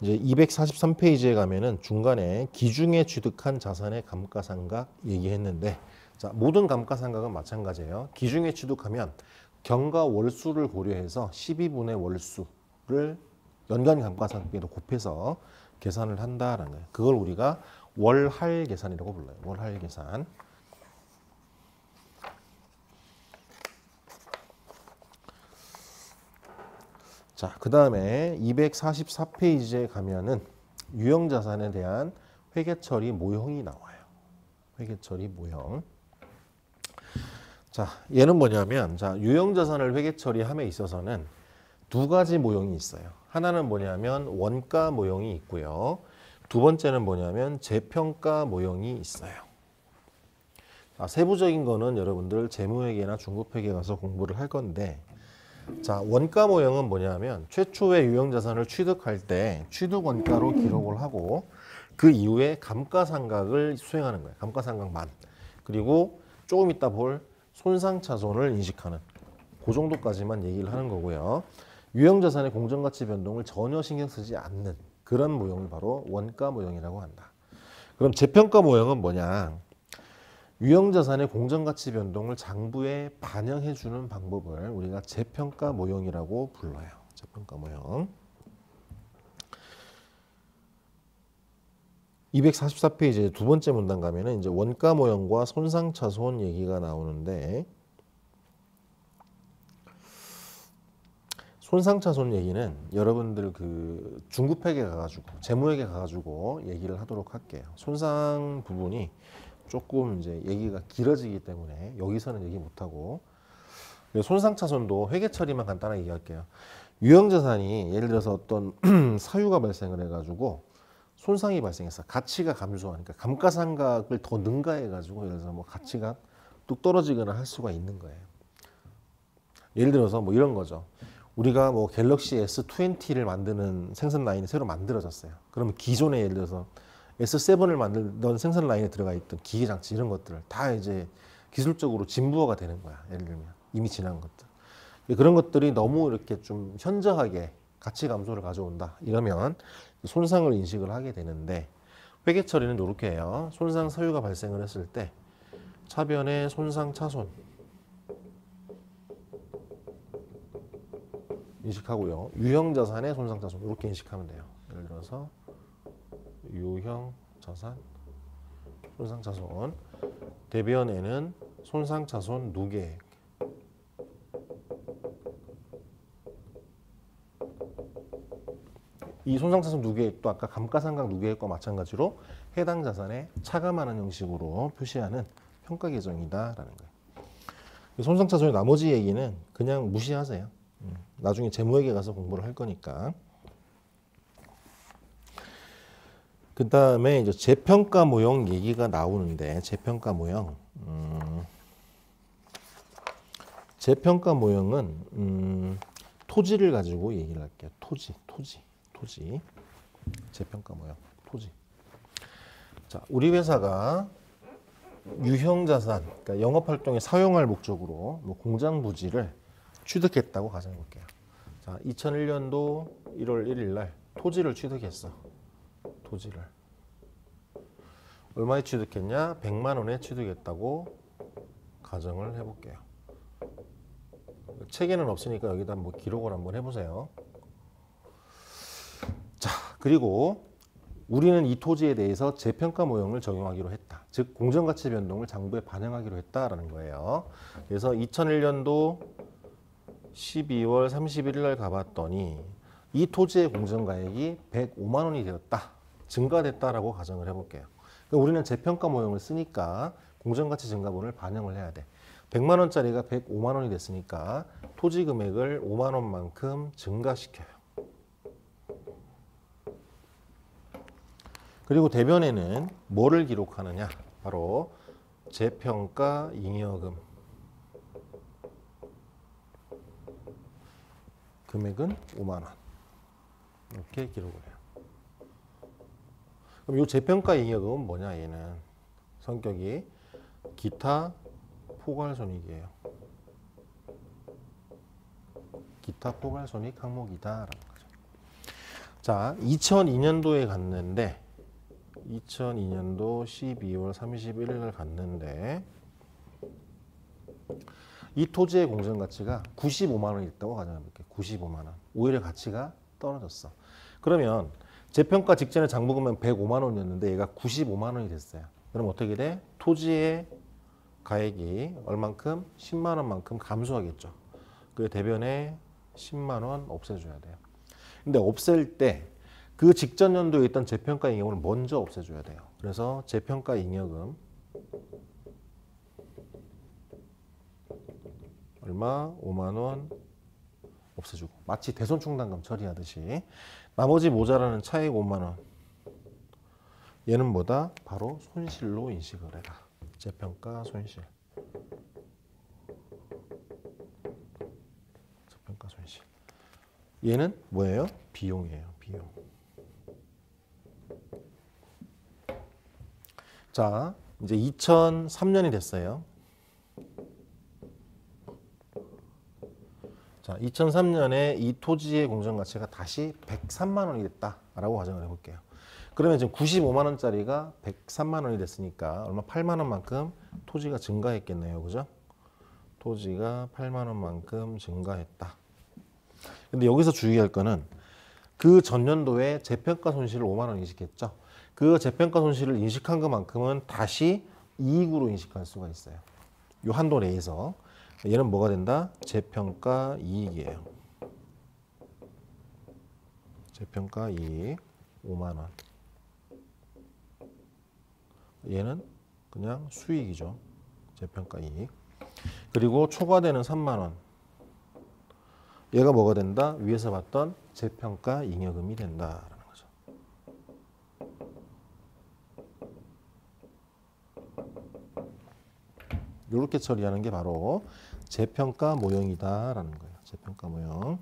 이제 243페이지에 가면은 중간에 기중에 취득한 자산의 감가상각 얘기했는데, 자, 모든 감가상각은 마찬가지예요. 기중에 취득하면 경과 월수를 고려해서 12분의 월수를 연간 감가상각비로 곱해서 계산을 한다라는 거예요. 그걸 우리가 월할 계산이라고 불러요. 월할 계산. 자, 그 다음에 244페이지에 가면은 유형자산에 대한 회계처리 모형이 나와요. 회계처리 모형. 자, 얘는 뭐냐면, 자, 유형자산을 회계처리함에 있어서는 두 가지 모형이 있어요. 하나는 뭐냐면 원가 모형이 있고요. 두 번째는 뭐냐면 재평가 모형이 있어요. 자, 세부적인 거는 여러분들 재무회계나 중급회계 가서 공부를 할 건데, 자, 원가 모형은 뭐냐면 최초의 유형자산을 취득할 때 취득원가로 기록을 하고 그 이후에 감가상각을 수행하는 거예요. 감가상각만. 그리고 조금 이따 볼 손상차손을 인식하는 그 정도까지만 얘기를 하는 거고요. 유형자산의 공정가치 변동을 전혀 신경 쓰지 않는 그런 모형을 바로 원가 모형이라고 한다. 그럼 재평가 모형은 뭐냐? 유형자산의 공정가치 변동을 장부에 반영해주는 방법을 우리가 재평가 모형이라고 불러요. 재평가 모형. 244페이지 두 번째 문단 가면은 이제 원가 모형과 손상차손 얘기가 나오는데, 손상차손 얘기는 여러분들 그 중급회계 가가지고 재무회계 가가지고 얘기를 하도록 할게요. 손상 부분이 조금 이제 얘기가 길어지기 때문에 여기서는 얘기 못하고, 손상차손도 회계 처리만 간단하게 얘기할게요. 유형자산이 예를 들어서 어떤 사유가 발생을 해가지고 손상이 발생했어. 가치가 감소하니까 감가상각을 더 능가해가지고 예를 들어서 뭐 가치가 뚝 떨어지거나 할 수가 있는 거예요. 예를 들어서 뭐 이런 거죠. 우리가 뭐 갤럭시 S20를 만드는 생산 라인이 새로 만들어졌어요. 그러면 기존에 예를 들어서 S7을 만들던 생산 라인에 들어가 있던 기계 장치 이런 것들을 다 이제 기술적으로 진부화가 되는 거야. 예를 들면 이미 지난 것들. 그런 것들이 너무 이렇게 좀 현저하게 가치 감소를 가져온다. 이러면 손상을 인식을 하게 되는데, 회계 처리는 이렇게 해요. 손상 사유가 발생을 했을 때 차변의 손상 차손 인식하고요. 유형자산의 손상 차손 이렇게 인식하면 돼요. 예를 들어서 유형자산 손상 차손, 대변에는 손상 차손 누계액. 이 손상차손 누계액도 아까 감가상각 누계액과 마찬가지로 해당 자산에 차감하는 형식으로 표시하는 평가 계정이다라는 거예요. 손상차손의 나머지 얘기는 그냥 무시하세요. 나중에 재무회계 가서 공부를 할 거니까. 그 다음에 이제 재평가 모형 얘기가 나오는데, 재평가 모형. 재평가 모형은 토지를 가지고 얘기를 할게요. 토지. 재평가 모형, 토지. 자, 우리 회사가 유형자산, 그러니까 영업활동에 사용할 목적으로 뭐 공장 부지를 취득했다고 가정해 볼게요. 자, 2001년도 1월 1일 날 토지를 취득했어. 토지를. 얼마에 취득했냐? 100만 원에 취득했다고 가정을 해볼게요. 책에는 없으니까 여기다 뭐 기록을 한번 해보세요. 자, 그리고 우리는 이 토지에 대해서 재평가 모형을 적용하기로 했다. 즉 공정가치 변동을 장부에 반영하기로 했다라는 거예요. 그래서 2001년도 12월 31일 날 가봤더니 이 토지의 공정가액이 105만 원이 되었다. 증가됐다라고 가정을 해볼게요. 그러니까 우리는 재평가 모형을 쓰니까 공정가치 증가분을 반영을 해야 돼. 100만 원짜리가 105만 원이 됐으니까 토지 금액을 5만 원만큼 증가시켜요. 그리고 대변에는 뭐를 기록하느냐? 바로 재평가 잉여금. 금액은 5만 원. 이렇게 기록을 해요. 그럼 이 재평가 잉여금은 뭐냐? 얘는 성격이 기타 포괄손익이에요. 기타 포괄손익 항목이다라는 거죠. 자, 2002년도에 갔는데 2002년도 12월 31일 날 갔는데 이 토지의 공정가치가 95만 원이 있다고 가정해볼게요. 95만 원. 오히려 가치가 떨어졌어. 그러면 재평가 직전에 장부금은 105만 원이었는데 얘가 95만 원이 됐어요. 그럼 어떻게 돼? 토지의 가액이 얼만큼? 10만 원만큼 감소하겠죠. 그 대변에 10만 원 없애줘야 돼요. 근데 없앨 때 그 직전 연도에 있던 재평가 잉여금을 먼저 없애줘야 돼요. 그래서 재평가 잉여금 얼마? 5만 원 없애주고, 마치 대손충당금 처리하듯이 나머지 모자라는 차액 5만 원, 얘는 뭐다? 바로 손실로 인식을 해라. 재평가 손실. 재평가 손실. 얘는 뭐예요? 비용이에요. 비용. 자, 이제 2003년이 됐어요. 자, 2003년에 이 토지의 공정가치가 다시 103만 원이 됐다라고 가정을 해볼게요. 그러면 지금 95만 원짜리가 103만 원이 됐으니까 얼마? 8만 원만큼 토지가 증가했겠네요. 그죠? 토지가 8만 원만큼 증가했다. 근데 여기서 주의할 거는 그 전년도에 재평가 손실을 5만 원 인식했죠. 그 재평가 손실을 인식한 것만큼은 다시 이익으로 인식할 수가 있어요. 이 한도 내에서. 얘는 뭐가 된다? 재평가 이익이에요. 재평가 이익 5만 원. 얘는 그냥 수익이죠. 재평가 이익. 그리고 초과되는 3만 원. 얘가 뭐가 된다? 위에서 봤던 재평가 잉여금이 된다라는 거죠. 이렇게 처리하는 게 바로 재평가 모형이다라는 거예요. 재평가 모형.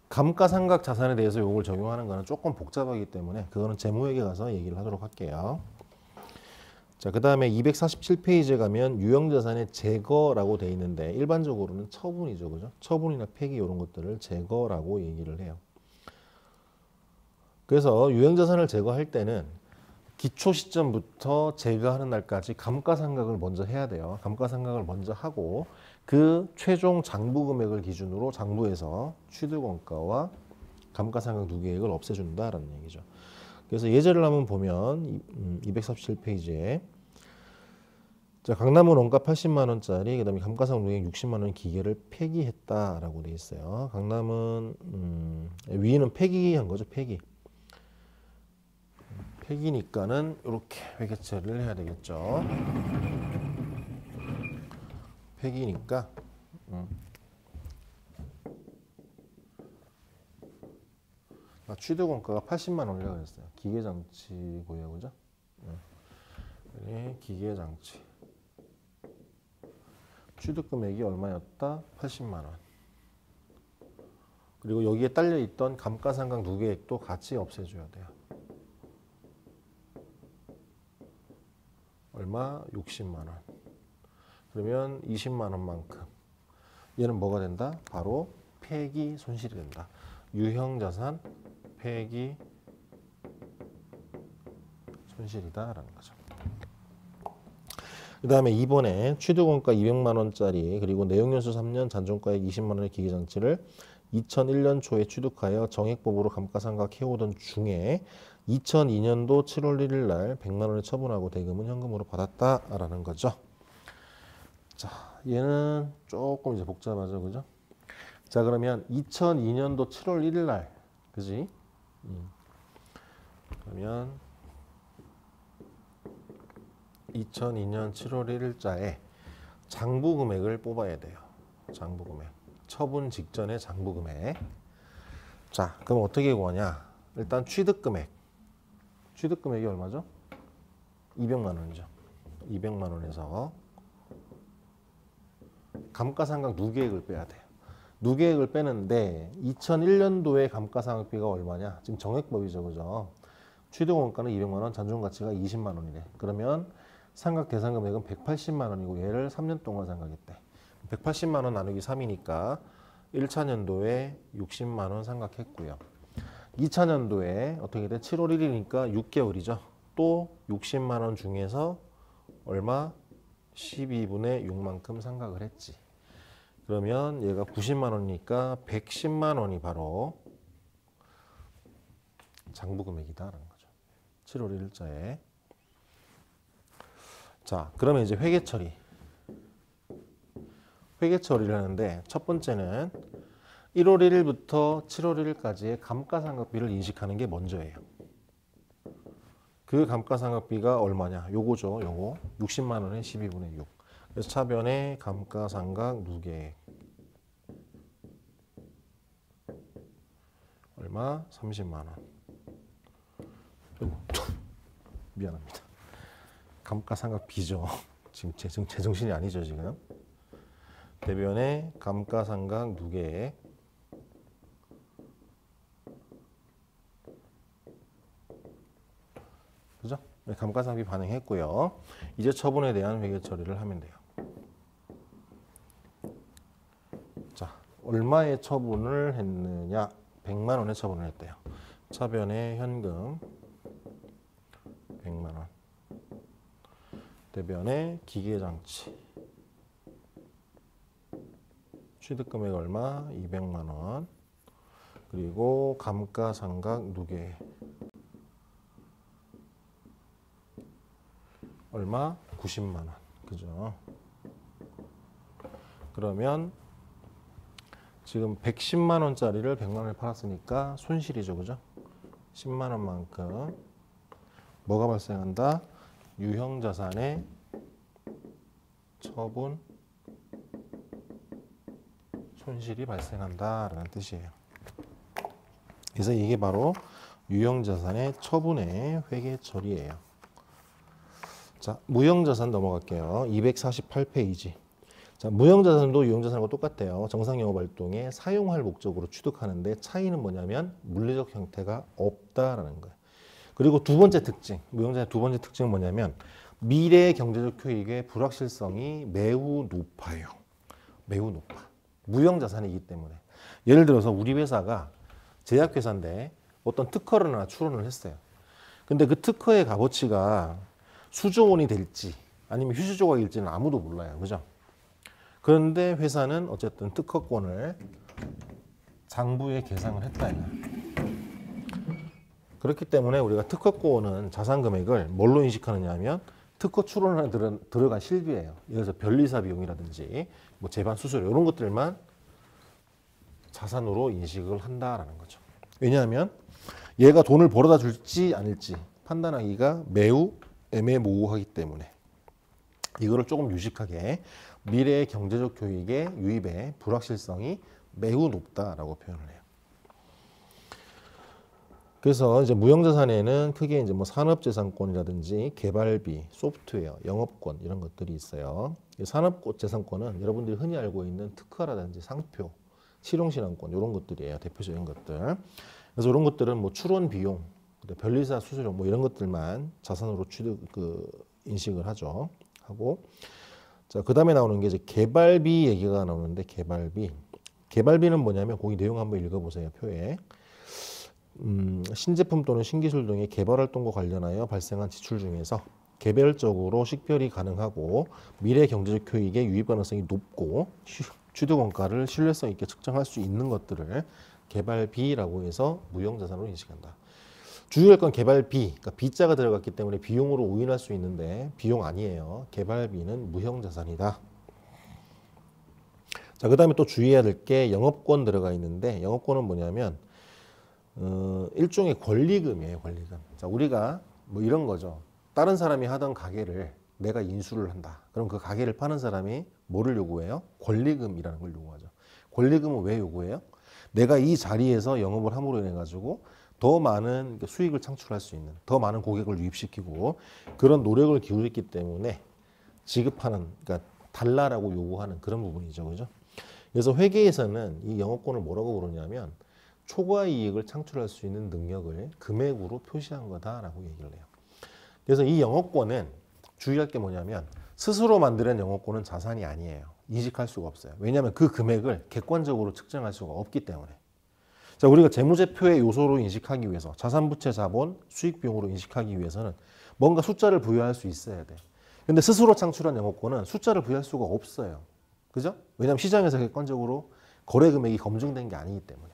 감가상각 자산에 대해서 이걸 적용하는 거는 조금 복잡하기 때문에 그거는 재무회계 가서 얘기를 하도록 할게요. 자, 그 다음에 247페이지에 가면 유형자산의 제거라고 돼 있는데 일반적으로는 처분이죠. 그죠? 처분이나 폐기 이런 것들을 제거라고 얘기를 해요. 그래서 유형자산을 제거할 때는 기초 시점부터 제거하는 날까지 감가상각을 먼저 해야 돼요. 감가상각을 먼저 하고 그 최종 장부 금액을 기준으로 장부에서 취득원가와 감가상각 누계액을 없애준다라는 얘기죠. 그래서 예제를 한번 보면 247페이지에 자, 강남은 원가 80만 원짜리 그다음에 감가상각 누계액 60만 원 기계를 폐기했다라고 돼 있어요. 강남은 위는 폐기한 거죠. 폐기. 폐기니까는 이렇게 회계 처리를 해야 되겠죠. 폐기니까 취득원가가 80만 원이라고 했어요. 기계장치고요, 그죠? 네, 기계장치. 취득금액이 얼마였다? 80만 원. 그리고 여기에 딸려 있던 감가상각 누계액도 같이 없애줘야 돼요. 얼마? 60만 원. 그러면 20만 원만큼. 얘는 뭐가 된다? 바로 폐기 손실이 된다. 유형자산 폐기 손실이다라는 거죠. 그 다음에 이번에 취득원가 200만 원짜리 그리고 내용연수 3년 잔존가액 20만 원의 기계장치를 2001년 초에 취득하여 정액법으로 감가상각 해오던 중에 2002년도 7월 1일 날 100만 원을 처분하고 대금은 현금으로 받았다라는 거죠. 자, 얘는 조금 이제 복잡하죠, 그죠? 자, 그러면 2002년도 7월 1일 날, 그지? 그러면 2002년 7월 1일자에 장부 금액을 뽑아야 돼요. 장부 금액. 처분 직전의 장부 금액. 자, 그럼 어떻게 구하냐? 일단 취득 금액. 취득 금액이 얼마죠? 200만 원이죠. 200만 원에서 감가상각 누계액을 빼야 돼요. 누계액을 빼는데 2001년도에 감가상각비가 얼마냐? 지금 정액법이죠, 그죠? 취득원가는 200만 원, 잔존가치가 20만 원이래. 그러면 상각 대상 금액은 180만 원이고 얘를 3년 동안 상각했대. 180만 원 나누기 3이니까 1차 년도에 60만 원 상각했고요. 2차 년도에 어떻게 돼? 7월 1일이니까 6개월이죠. 또 60만 원 중에서 얼마? 12분의 6만큼 상각을 했지. 그러면 얘가 90만 원이니까 110만 원이 바로 장부 금액이다라는 거죠. 7월 1일자에. 자, 그러면 이제 회계 처리. 회계 처리를 하는데 첫 번째는 1월 1일부터 7월 1일까지의 감가상각비를 인식하는 게 먼저예요. 그 감가상각비가 얼마냐? 요거죠. 요거 60만 원에 12분의 6. 그래서 차변의 감가상각 누계액 얼마? 30만 원. 미안합니다. 감가상각비죠. 지금 제정신이 아니죠 지금. 대변의 감가상각 누계액 그죠? 감가상각비 반영했고요. 이제 처분에 대한 회계 처리를 하면 돼요. 자, 얼마의 처분을 했느냐? 100만 원의 처분을 했대요. 차변의 현금 100만 원. 대변의 기계장치 취득금액 얼마? 200만 원. 그리고 감가상각 누계 얼마? 90만 원. 그죠? 그러면 지금 110만 원짜리를 100만 원에 팔았으니까 손실이죠. 그죠? 10만 원만큼 뭐가 발생한다? 유형자산의 처분 손실이 발생한다라는 뜻이에요. 그래서 이게 바로 유형자산의 처분의 회계 처리예요. 자, 무형자산 넘어갈게요. 248페이지. 자, 무형자산도 유형자산하고 똑같아요. 정상영업활동에 사용할 목적으로 취득하는데 차이는 뭐냐면 물리적 형태가 없다라는 거예요. 그리고 두 번째 특징, 무형자산의 두 번째 특징은 뭐냐면 미래 경제적 효익의 불확실성이 매우 높아요. 매우 높아. 무형자산이기 때문에. 예를 들어서 우리 회사가 제약회사인데 어떤 특허를 하나 출원을 했어요. 근데 그 특허의 값어치가 수조 원이 될지 아니면 휴지 조각일지는 아무도 몰라요. 그죠? 그런데 회사는 어쨌든 특허권을 장부에 계상을 했다. 그렇기 때문에 우리가 특허권은 자산 금액을 뭘로 인식하느냐 하면 특허 출원에 들어간 실비예요. 예를 들어서 변리사 비용이라든지 뭐 재반 수수료 이런 것들만 자산으로 인식을 한다라는 거죠. 왜냐하면 얘가 돈을 벌어다 줄지 아닐지 판단하기가 매우 애매모호하기 때문에 이거를 조금 유식하게 미래의 경제적 효익의 유입의 불확실성이 매우 높다라고 표현을 해요. 그래서 이제 무형자산에는 크게 이제 뭐 산업재산권이라든지 개발비, 소프트웨어, 영업권 이런 것들이 있어요. 산업재산권은 여러분들이 흔히 알고 있는 특허라든지 상표, 실용신안권 이런 것들이에요. 대표적인 것들. 그래서 이런 것들은 뭐 출원 비용, 변리사 수수료 뭐 이런 것들만 자산으로 인식을 하죠. 하고 자, 그다음에 나오는 게 이제 개발비 얘기가 나오는데 개발비는 뭐냐면 거기 내용 한번 읽어보세요. 표에 신제품 또는 신기술 등의 개발 활동과 관련하여 발생한 지출 중에서 개별적으로 식별이 가능하고 미래 경제적 효익의 유입 가능성이 높고 취득 원가를 신뢰성 있게 측정할 수 있는 것들을 개발비라고 해서 무형자산으로 인식한다. 주의할 건 개발비, 그러니까 비자가 들어갔기 때문에 비용으로 오인할 수 있는데 비용 아니에요. 개발비는 무형자산이다. 자, 그 다음에 또 주의해야 될 게 영업권 들어가 있는데 영업권은 뭐냐면 일종의 권리금이에요. 권리금. 자, 우리가 뭐 이런 거죠. 다른 사람이 하던 가게를 내가 인수를 한다. 그럼 그 가게를 파는 사람이 뭐를 요구해요? 권리금이라는 걸 요구하죠. 권리금은 왜 요구해요? 내가 이 자리에서 영업을 함으로 인해 가지고 더 많은 수익을 창출할 수 있는, 더 많은 고객을 유입시키고 그런 노력을 기울였기 때문에 지급하는, 그러니까 달라라고 요구하는 그런 부분이죠. 그죠? 그래서 회계에서는 이 영업권을 뭐라고 부르냐면 초과 이익을 창출할 수 있는 능력을 금액으로 표시한 거다라고 얘기를 해요. 그래서 이 영업권은 주의할 게 뭐냐면 스스로 만드는 영업권은 자산이 아니에요. 인식할 수가 없어요. 왜냐하면 그 금액을 객관적으로 측정할 수가 없기 때문에. 자, 우리가 재무제표의 요소로 인식하기 위해서 자산부채 자본 수익 비용으로 인식하기 위해서는 뭔가 숫자를 부여할 수 있어야 돼. 근데 스스로 창출한 영업권은 숫자를 부여할 수가 없어요. 그죠? 왜냐하면 시장에서 객관적으로 거래 금액이 검증된 게 아니기 때문에.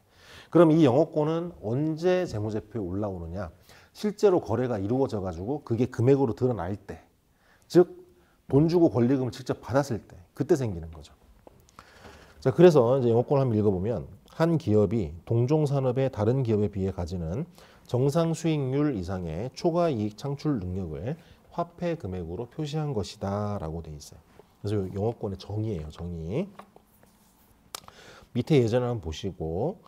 그럼 이 영업권은 언제 재무제표에 올라오느냐? 실제로 거래가 이루어져 가지고 그게 금액으로 드러날 때, 즉 돈 주고 권리금을 직접 받았을 때, 그때 생기는 거죠. 자, 그래서 이제 영업권을 한번 읽어보면 한 기업이 동종 산업의 다른 기업에 비해 가지는 정상 수익률 이상의 초과 이익 창출 능력을 화폐 금액으로 표시한 것이다라고 돼 있어요. 그래서 영어권의 정의예요, 정의. 밑에 예제를 한번 보시고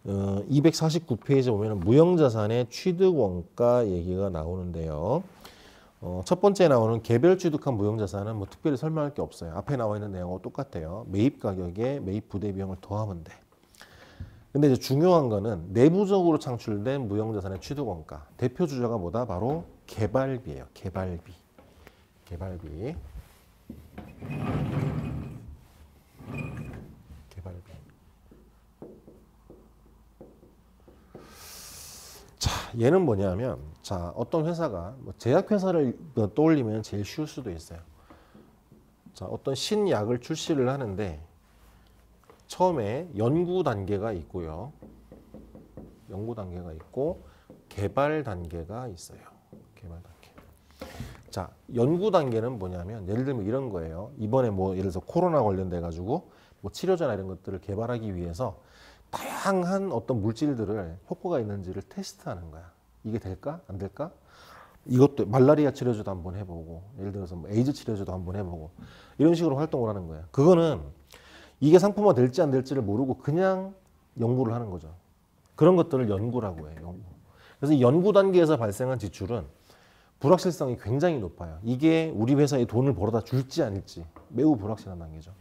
249페이지에 보면 무형자산의 취득 원가 얘기가 나오는데요. 첫 번째 나오는 개별 취득한 무형자산은 뭐 특별히 설명할 게 없어요. 앞에 나와 있는 내용하고 똑같아요. 매입 가격에 매입 부대 비용을 더하면 돼. 근데 이제 중요한 거는 내부적으로 창출된 무형자산의 취득 원가. 대표 주자가 뭐다? 바로 개발비예요. 개발비. 개발비. 개발비. 자, 얘는 뭐냐면, 자, 어떤 회사가 뭐 제약회사를 떠올리면 제일 쉬울 수도 있어요. 자, 어떤 신약을 출시를 하는데 처음에 연구 단계가 있고요. 연구 단계가 있고 개발 단계가 있어요. 개발 단계. 자, 연구 단계는 뭐냐면 예를 들면 이런 거예요. 이번에 뭐 예를 들어서 코로나 관련돼 가지고 뭐 치료제나 이런 것들을 개발하기 위해서 다양한 어떤 물질들을 효과가 있는지를 테스트하는 거야. 이게 될까? 안 될까? 이것도 말라리아 치료제도 한번 해보고 예를 들어서 뭐 에이즈 치료제도 한번 해보고 이런 식으로 활동을 하는 거야. 그거는 이게 상품화 될지 안 될지를 모르고 그냥 연구를 하는 거죠. 그런 것들을 연구라고 해요. 연구. 그래서 이 연구 단계에서 발생한 지출은 불확실성이 굉장히 높아요. 이게 우리 회사에 돈을 벌어다 줄지 아닐지 매우 불확실한 단계죠.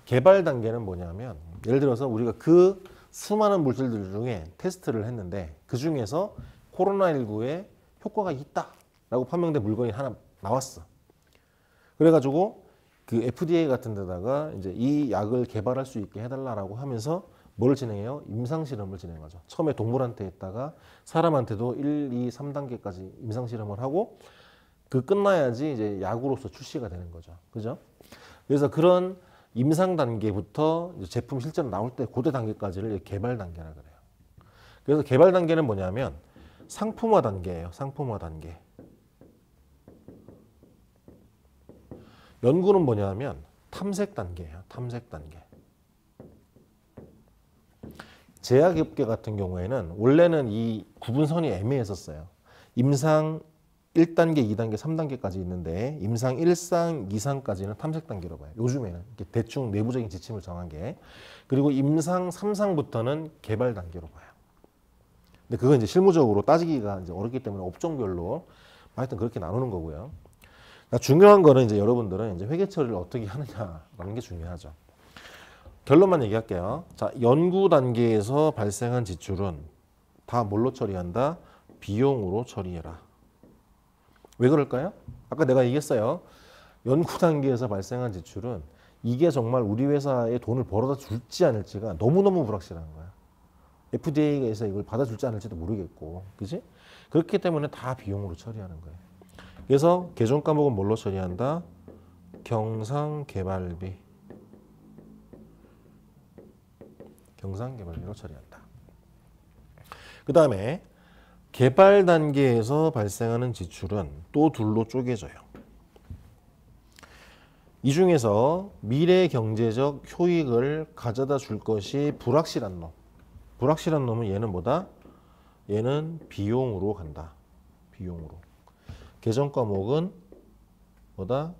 개발 단계는 뭐냐면 예를 들어서 우리가 그 수많은 물질들 중에 테스트를 했는데 그 중에서 코로나19에 효과가 있다라고 판명된 물건이 하나 나왔어. 그래가지고 그 FDA 같은 데다가 이제 이 약을 개발할 수 있게 해달라고 하면서 뭘 진행해요? 임상실험을 진행하죠. 처음에 동물한테 했다가 사람한테도 1, 2, 3단계까지 임상실험을 하고 그 끝나야지 이제 약으로서 출시가 되는 거죠. 그죠? 그래서 그런 임상 단계부터 이제 제품 실제로 나올 때 고대 단계까지를 개발 단계라 그래요. 그래서 개발 단계는 뭐냐면 상품화 단계예요. 상품화 단계. 연구는 뭐냐면 탐색 단계예요. 탐색 단계. 제약업계 같은 경우에는 원래는 이 구분선이 애매했었어요. 임상 1단계, 2단계, 3단계까지 있는데 임상 1상, 2상까지는 탐색 단계로 봐요. 요즘에는 이렇게 대충 내부적인 지침을 정한 게. 그리고 임상 3상부터는 개발 단계로 봐요. 근데 그건 이제 실무적으로 따지기가 이제 어렵기 때문에 업종별로 하여튼 그렇게 나누는 거고요. 그러니까 중요한 거는 이제 여러분들은 이제 회계 처리를 어떻게 하느냐라는 게 중요하죠. 결론만 얘기할게요. 자, 연구 단계에서 발생한 지출은 다 뭘로 처리한다? 비용으로 처리해라. 왜 그럴까요? 아까 내가 얘기했어요. 연구 단계에서 발생한 지출은 이게 정말 우리 회사에 돈을 벌어다 줄지 않을지가 너무너무 불확실한 거야. FDA에서 이걸 받아줄지 않을지도 모르겠고, 그지? 그렇기 때문에 다 비용으로 처리하는 거예요. 그래서 개정 과목은 뭘로 처리한다? 경상개발비. 경상개발비로 처리한다. 그 다음에 개발 단계에서 발생하는 지출은 또 둘로 쪼개져요. 이 중에서 미래 경제적 효익을 가져다 줄 것이 불확실한 놈. 불확실한 놈은 얘는 뭐다? 얘는 비용으로 간다. 비용으로. 개정 과목은 뭐다?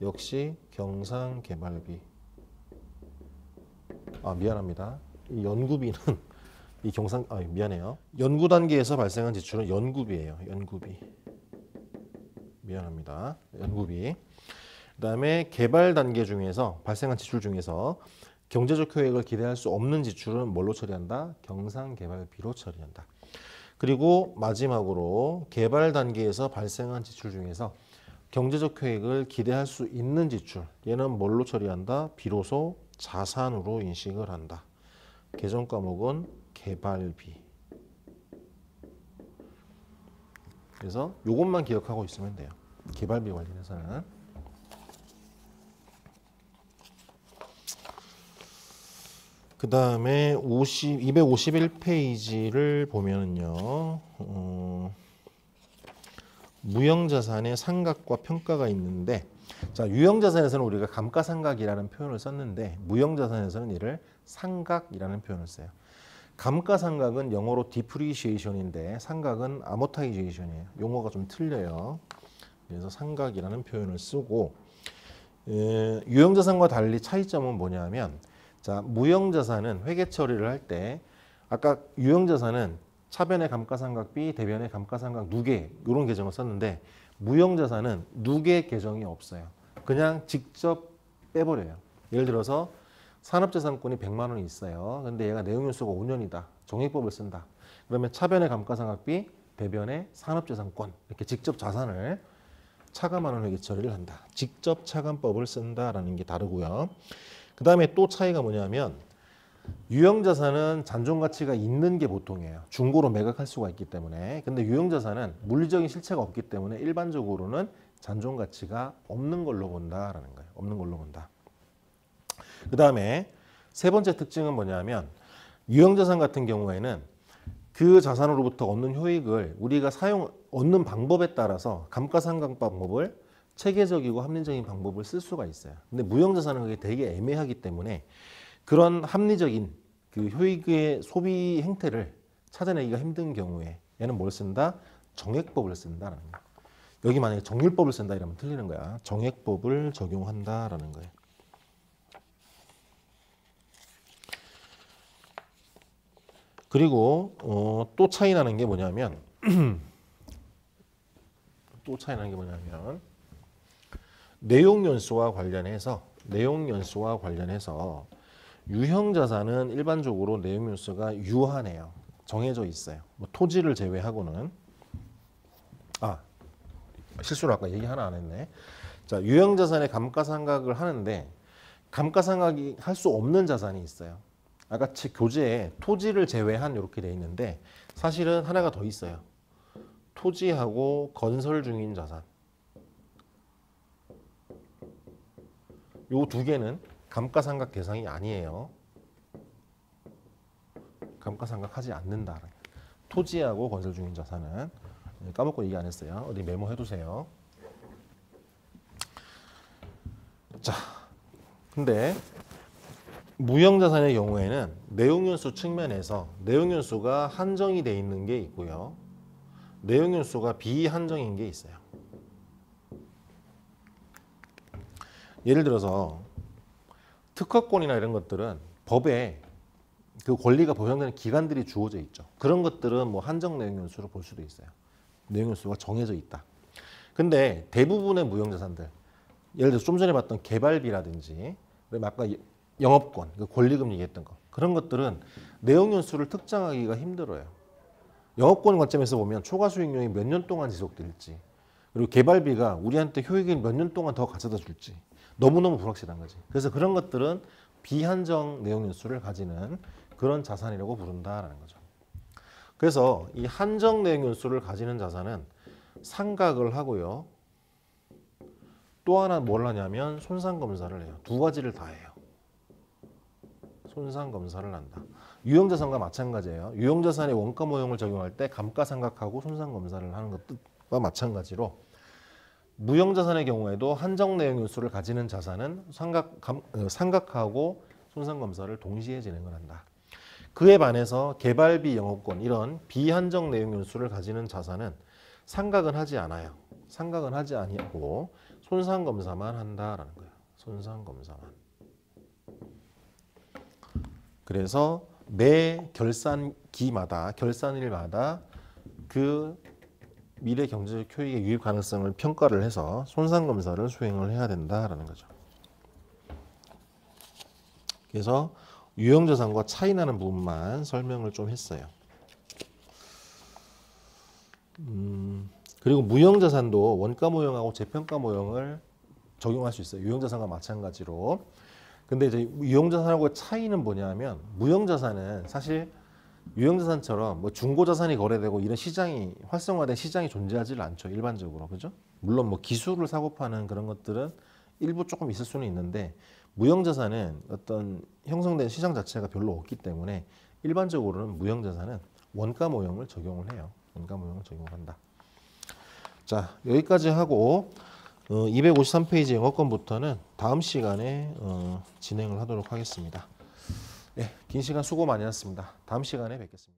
역시 경상개발비. 아, 미안합니다. 이 연구비는 이 미안해요. 연구 단계에서 발생한 지출은 연구비예요. 연구비. 미안합니다. 연구비. 그다음에 개발 단계 중에서 발생한 지출 중에서 경제적 효익을 기대할 수 없는 지출은 뭘로 처리한다? 경상개발비로 처리한다. 그리고 마지막으로 개발 단계에서 발생한 지출 중에서 경제적 효익을 기대할 수 있는 지출, 얘는 뭘로 처리한다? 비로소 자산으로 인식을 한다. 개정 과목은 개발비. 그래서 이것만 기억하고 있으면 돼요. 개발비 관련해서는. 그 다음에 251페이지를 보면은요, 무형자산의 상각과 평가가 있는데, 자, 유형자산에서는 우리가 감가상각이라는 표현을 썼는데, 무형자산에서는 이를 상각이라는 표현을 써요. 감가상각은 영어로 depreciation인데 상각은 amortization이에요. 용어가 좀 틀려요. 그래서 상각이라는 표현을 쓰고 유형자산과 달리 차이점은 뭐냐면 자, 무형자산은 회계 처리를 할 때 아까 유형자산은 차변의 감가상각비, 대변의 감가상각 누계 이런 계정을 썼는데 무형자산은 누계 계정이 없어요. 그냥 직접 빼버려요. 예를 들어서 산업재산권이 100만 원이 있어요. 근데 얘가 내용연수가 5년이다. 정액법을 쓴다. 그러면 차변의 감가상각비, 대변의 산업재산권 이렇게 직접 자산을 차감하는 회계 처리를 한다. 직접 차감법을 쓴다라는 게 다르고요. 그 다음에 또 차이가 뭐냐면 유형자산은 잔존가치가 있는 게 보통이에요. 중고로 매각할 수가 있기 때문에. 근데 유형자산은 물리적인 실체가 없기 때문에 일반적으로는 잔존가치가 없는 걸로 본다라는 거예요. 없는 걸로 본다. 그 다음에 세 번째 특징은 뭐냐면 유형자산 같은 경우에는 그 자산으로부터 얻는 효익을 우리가 얻는 방법에 따라서 감가상각 방법을 체계적이고 합리적인 방법을 쓸 수가 있어요. 근데 무형자산은 그게 되게 애매하기 때문에 그런 합리적인 그 효익의 소비 행태를 찾아내기가 힘든 경우에 얘는 뭘 쓴다? 정액법을 쓴다라는 거예요. 여기 만약에 정률법을 쓴다 이러면 틀리는 거야. 정액법을 적용한다라는 거예요. 그리고 또 차이 나는 게 뭐냐면 내용연수와 관련해서 유형자산은 일반적으로 내용연수가 유한해요. 정해져 있어요. 뭐 토지를 제외하고는. 실수로 아까 얘기 하나 안 했네. 자, 유형자산의 감가상각을 하는데 감가상각이 할 수 없는 자산이 있어요. 아까 교재에 토지를 제외한 이렇게 돼 있는데 사실은 하나가 더 있어요. 토지하고 건설 중인 자산. 요 두 개는 감가상각 대상이 아니에요. 감가상각하지 않는다. 토지하고 건설 중인 자산은 까먹고 얘기 안 했어요. 어디 메모해 두세요. 자, 근데 무형자산의 경우에는 내용연수 측면에서 내용연수가 한정이 돼 있는 게 있고요. 내용연수가 비한정인 게 있어요. 예를 들어서 특허권이나 이런 것들은 법에 그 권리가 보장되는 기간들이 주어져 있죠. 그런 것들은 뭐 한정 내용연수로 볼 수도 있어요. 내용연수가 정해져 있다. 근데 대부분의 무형자산들, 예를 들어서 좀 전에 봤던 개발비라든지 아까 영업권, 그 권리금 얘기했던 거 그런 것들은 내용연수를 특정하기가 힘들어요. 영업권 관점에서 보면 초과 수익률이 몇 년 동안 지속될지 그리고 개발비가 우리한테 효익을 몇 년 동안 더 가져다 줄지 너무너무 불확실한 거지. 그래서 그런 것들은 비한정 내용연수를 가지는 그런 자산이라고 부른다라는 거죠. 그래서 이 한정 내용연수를 가지는 자산은 상각을 하고요. 또 하나 뭘 하냐면 손상검사를 해요. 두 가지를 다 해요. 손상검사를 한다. 유형자산과 마찬가지예요. 유형자산의 원가 모형을 적용할 때 감가상각하고 손상검사를 하는 것과 마찬가지로 무형자산의 경우에도 한정 내용연수를 가지는 자산은 상각하고 손상검사를 동시에 진행을 한다. 그에 반해서 개발비, 영업권 이런 비한정 내용연수를 가지는 자산은 상각은 하지 않아요. 상각은 하지 아니하고 손상검사만 한다라는 거예요. 손상검사만. 그래서 매 결산기마다 결산일마다 그 미래 경제적 효익의 유입 가능성을 평가를 해서 손상검사를 수행을 해야 된다라는 거죠. 그래서 유형자산과 차이 나는 부분만 설명을 좀 했어요. 그리고 무형자산도 원가 모형하고 재평가 모형을 적용할 수 있어요. 유형자산과 마찬가지로. 근데 이제 유형자산하고의 차이는 뭐냐면 무형자산은 사실 유형자산처럼 뭐 중고자산이 거래되고 이런 시장이 활성화된 시장이 존재하지 않죠. 일반적으로. 그죠? 물론 뭐 기술을 사고 파는 그런 것들은 일부 조금 있을 수는 있는데 무형자산은 어떤 형성된 시장 자체가 별로 없기 때문에 일반적으로는 무형자산은 원가 모형을 적용을 해요. 원가 모형을 적용한다. 자, 여기까지 하고 253페이지 영어권부터는 다음 시간에 진행을 하도록 하겠습니다. 긴 시간 수고 많이 했습니다. 다음 시간에 뵙겠습니다.